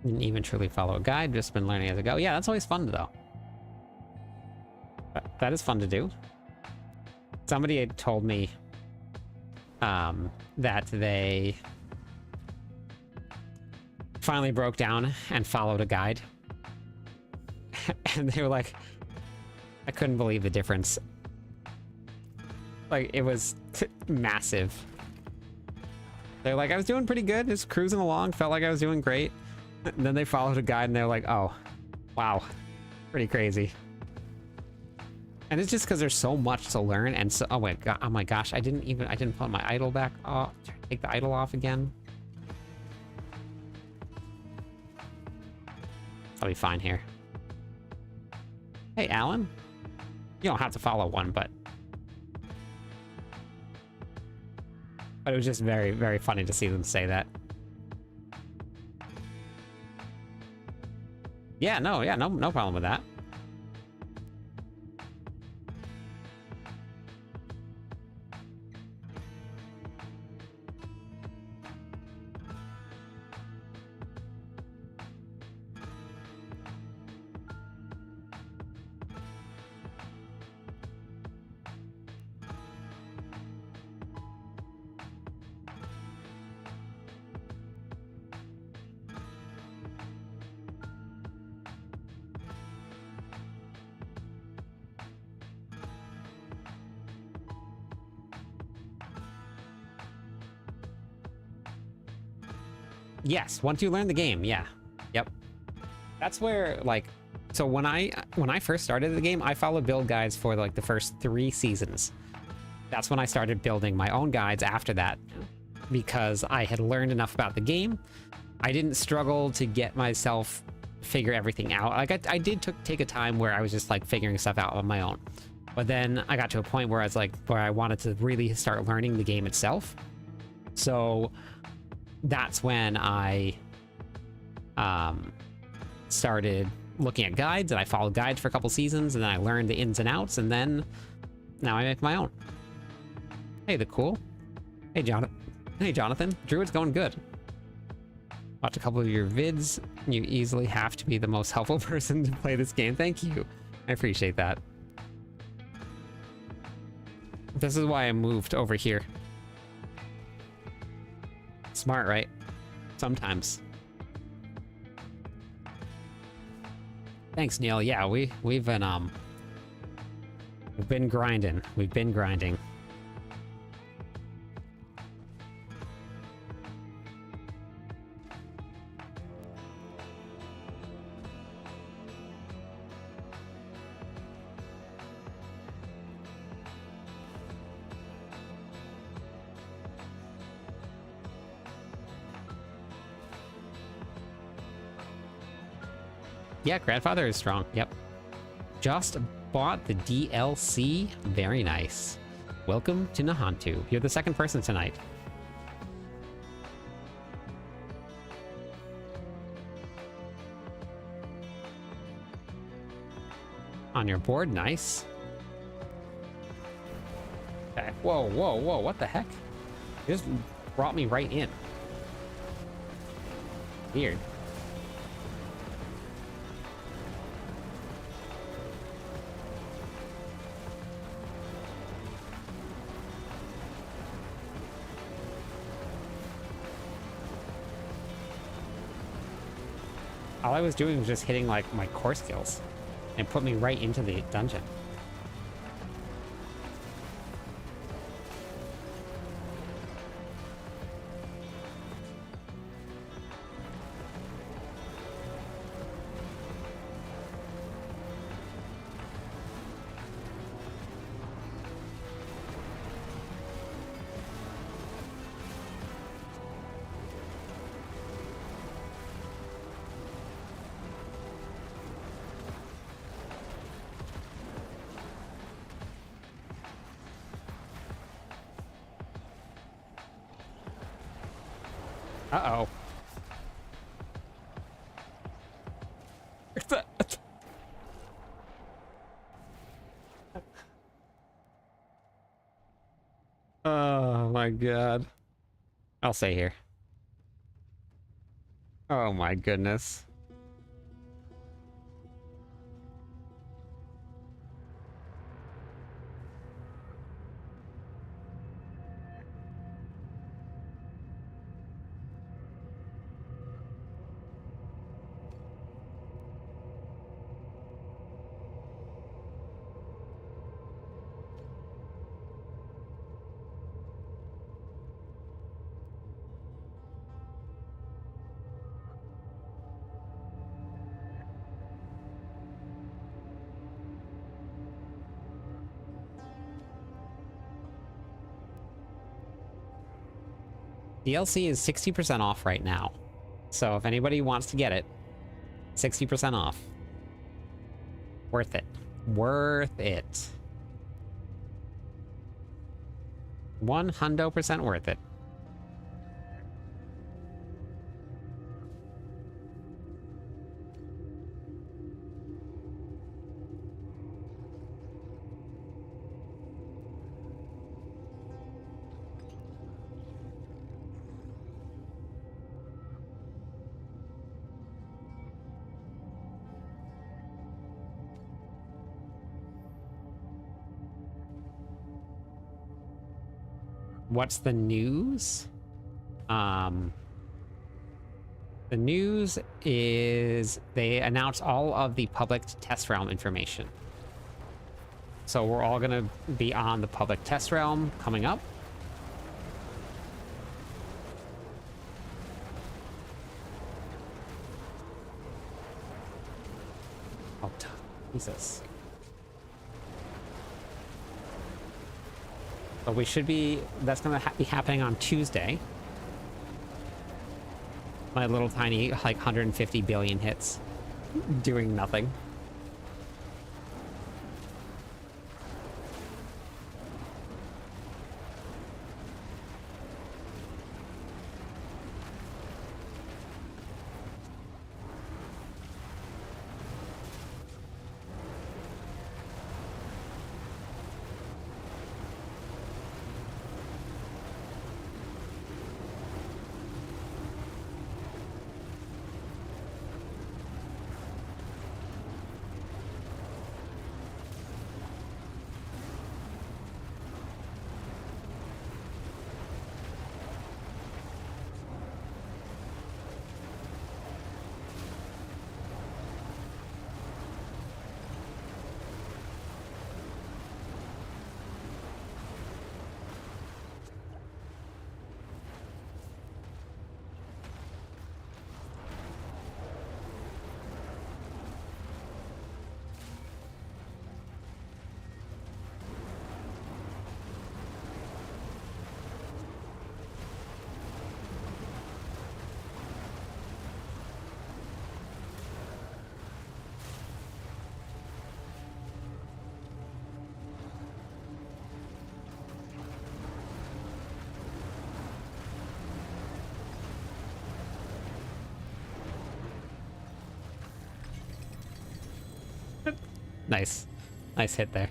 Didn't even truly follow a guide, just been learning as I go. Yeah, that's always fun, though. That is fun to do. Somebody had told me that they finally broke down and followed a guide. And they were like, I couldn't believe the difference. Like, it was massive. They're like, I was doing pretty good, just cruising along, felt like I was doing great. And then they followed a guide and they're like, oh, wow, pretty crazy. And it's just because there's so much to learn, and so oh my gosh, I didn't put my idle back off. Take the idle off again. I'll be fine here. Hey, Alan. You don't have to follow one, but it was just very, very funny to see them say that. Yeah, no problem with that. Yes, once you learn the game, yeah. Yep. That's where, like, so when I first started the game, I followed build guides for like the first 3 seasons. That's when I started building my own guides after that, because I had learned enough about the game. I didn't struggle to get myself figure everything out. Like I did take a time where I was just like figuring stuff out on my own. But then I got to a point where I was like, where I wanted to really start learning the game itself. So that's when I started looking at guides, and I followed guides for a couple seasons, and then I learned the ins and outs, and then now I make my own. Hey, the cool. Hey, Jonathan. Hey, Jonathan. Druid's going good. Watch a couple of your vids. You easily have to be the most helpful person to play this game. Thank you. I appreciate that. This is why I moved over here. Smart, right? Sometimes. Thanks, Neil. Yeah, we've been grinding. We've been grinding. Yeah, grandfather is strong. Yep. Just bought the DLC. Very nice. Welcome to Nahantu. You're the second person tonight. On your board, nice. Okay. Whoa, whoa, whoa, what the heck? It just brought me right in. Weird. All I was doing was just hitting like my core skills and put me right into the dungeon. Uh-oh. Oh my god. I'll stay here. Oh my goodness. DLC is 60% off right now. So if anybody wants to get it, 60% off. Worth it. Worth it. 100% worth it. What's the news? The news is they announced all of the public test realm information. So we're all going to be on the public test realm coming up. Oh, Jesus. But we should be, that's going to be happening on Tuesday. My little tiny, like, 150 billion hits. Doing nothing. Nice. Nice hit there.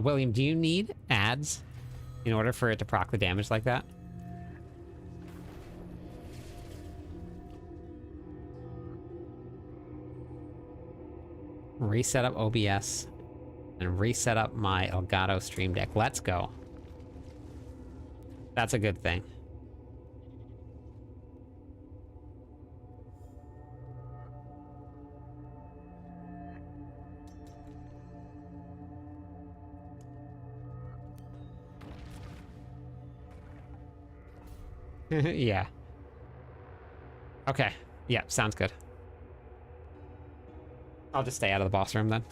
William, do you need ads in order for it to proc the damage like that? Reset up OBS and reset up my Elgato Stream Deck. Let's go. That's a good thing. Yeah. Okay. Yeah, sounds good. I'll just stay out of the boss room then.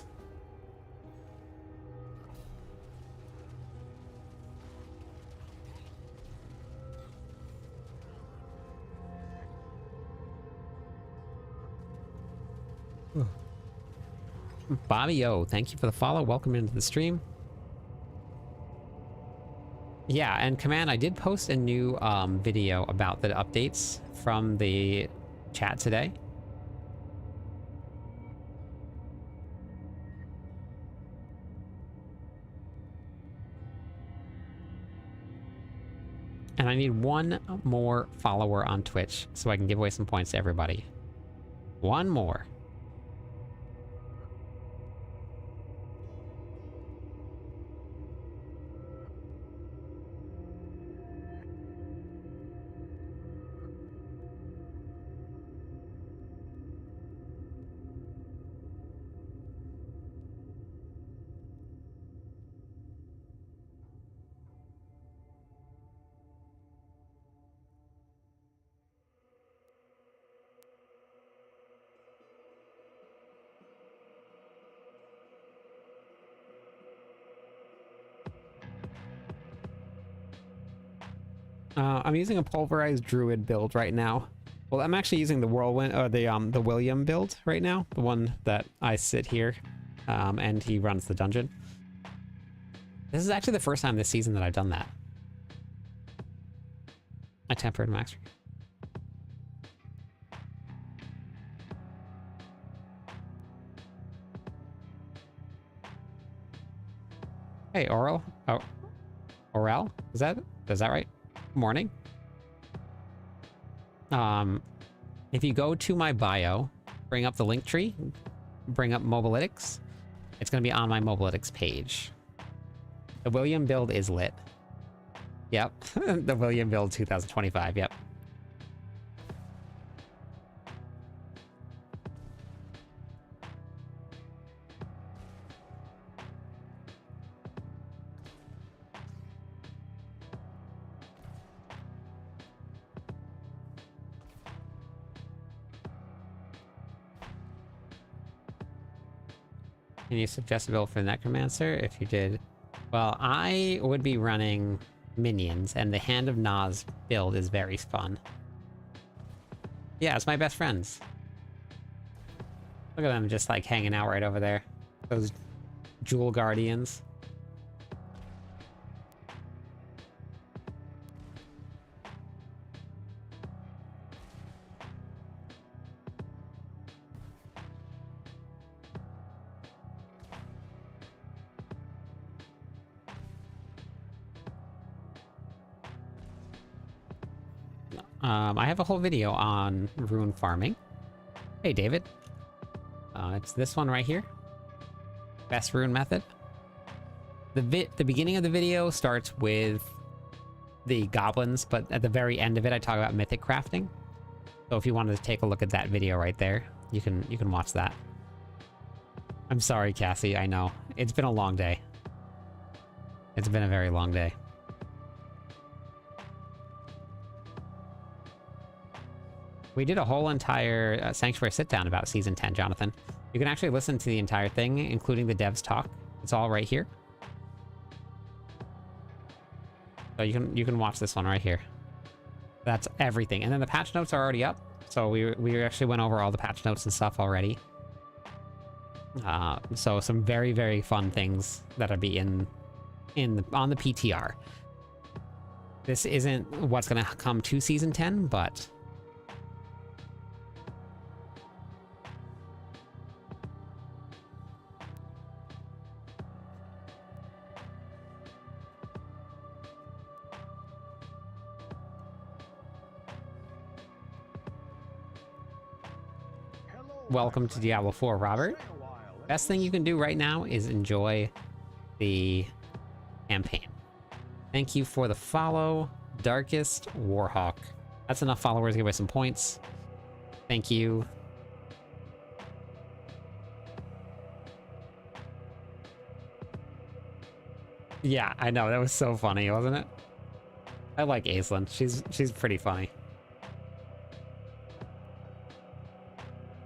Bobby O, thank you for the follow. Welcome into the stream. Yeah, and Command, I did post a new video about the updates from the chat today. And I need one more follower on Twitch so I can give away some points to everybody. One more. I'm using a pulverized druid build right now. Well, I'm actually using the whirlwind, or the William build right now, the one that I sit here, and he runs the dungeon. This is actually the first time this season that I've done that. I tempered max. Hey, Oral. Oh, Oral? Is that right? Morning. If you go to my bio, bring up the link tree, bring up Mobalytics, it's going to be on my Mobalytics page. The William build is lit. Yep. The William build 2025, yep. Can you suggest a build for Necromancer? If you did, well, I would be running minions, and the Hand of Nas build is very fun. Yeah, it's my best friends. Look at them just like hanging out right over there. Those Jewel Guardians. I have a whole video on rune farming. Hey, David. It's this one right here. Best rune method. The beginning of the video starts with the goblins, but at the very end of it, I talk about mythic crafting. So if you wanted to take a look at that video right there, you can watch that. I'm sorry, Cassie. I know it's been a long day. It's been a very long day. We did a whole entire Sanctuary sit-down about Season 10, Jonathan. You can actually listen to the entire thing, including the devs talk. It's all right here. So you can watch this one right here. That's everything. And then the patch notes are already up. So we actually went over all the patch notes and stuff already. So some very, very fun things that'll be on the PTR. This isn't what's going to come to Season 10, but... Welcome to Diablo 4, Robert. Best thing you can do right now is enjoy the campaign. Thank you for the follow, Darkest Warhawk. That's enough followers to give away some points. Thank you. Yeah, I know. That was so funny, wasn't it? I like Aislinn. She's pretty funny.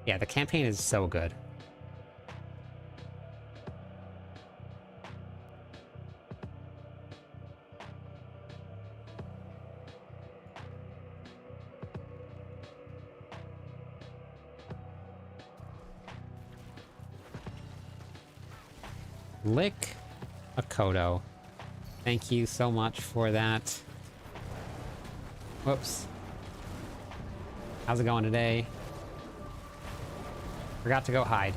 Yeah, the campaign is so good. Lick Akoto. Thank you so much for that. Whoops. How's it going today? Forgot to go hide.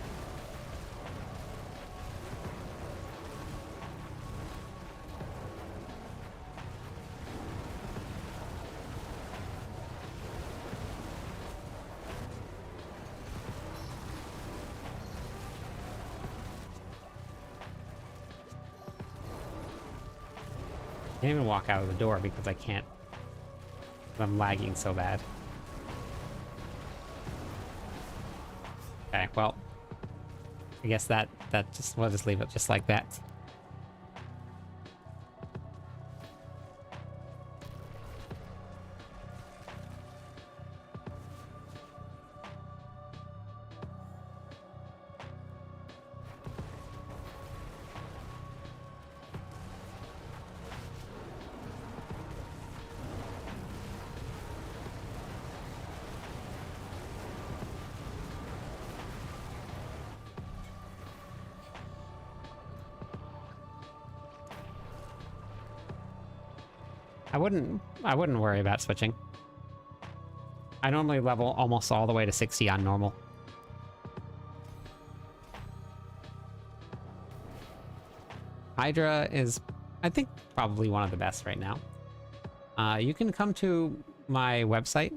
Can't even walk out of the door because I can't. I'm lagging so bad. Okay, well, I guess we'll just leave it just like that. I wouldn't worry about switching. I normally level almost all the way to 60 on normal. Hydra is, I think, probably one of the best right now. You can come to my website,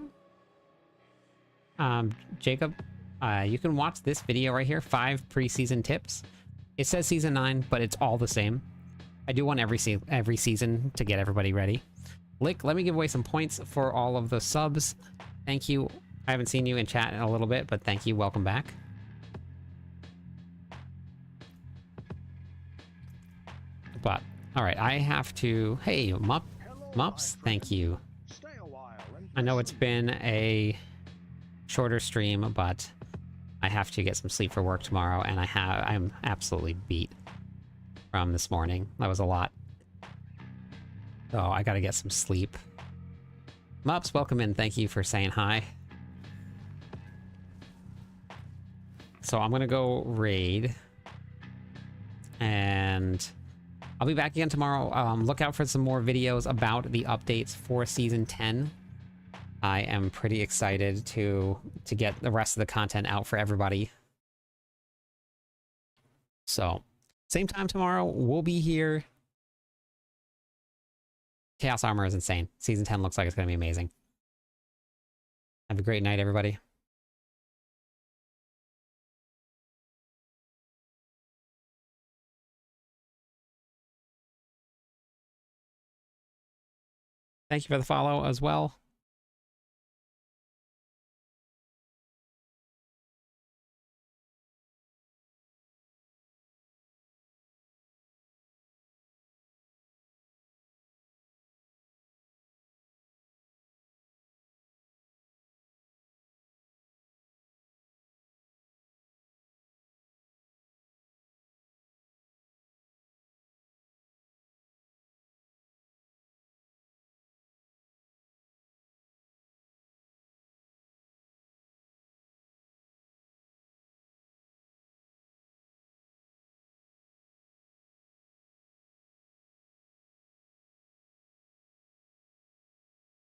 Jacob. You can watch this video right here, 5 preseason tips. It says season 9, but it's all the same. I do one every season to get everybody ready. Lick, let me give away some points for all of the subs. Thank you. I haven't seen you in chat in a little bit, but thank you. Welcome back. But, alright, I have to... Hey, Mups, thank you. Stay a while and I know it's been a shorter stream, but I have to get some sleep for work tomorrow, and I'm absolutely beat from this morning. That was a lot. So I gotta get some sleep. Mups, welcome in. Thank you for saying hi. So I'm gonna go raid. And I'll be back again tomorrow. Look out for some more videos about the updates for Season 10. I am pretty excited to get the rest of the content out for everybody. So, same time tomorrow, we'll be here. Chaos Armor is insane. Season 10 looks like it's going to be amazing. Have a great night, everybody. Thank you for the follow as well.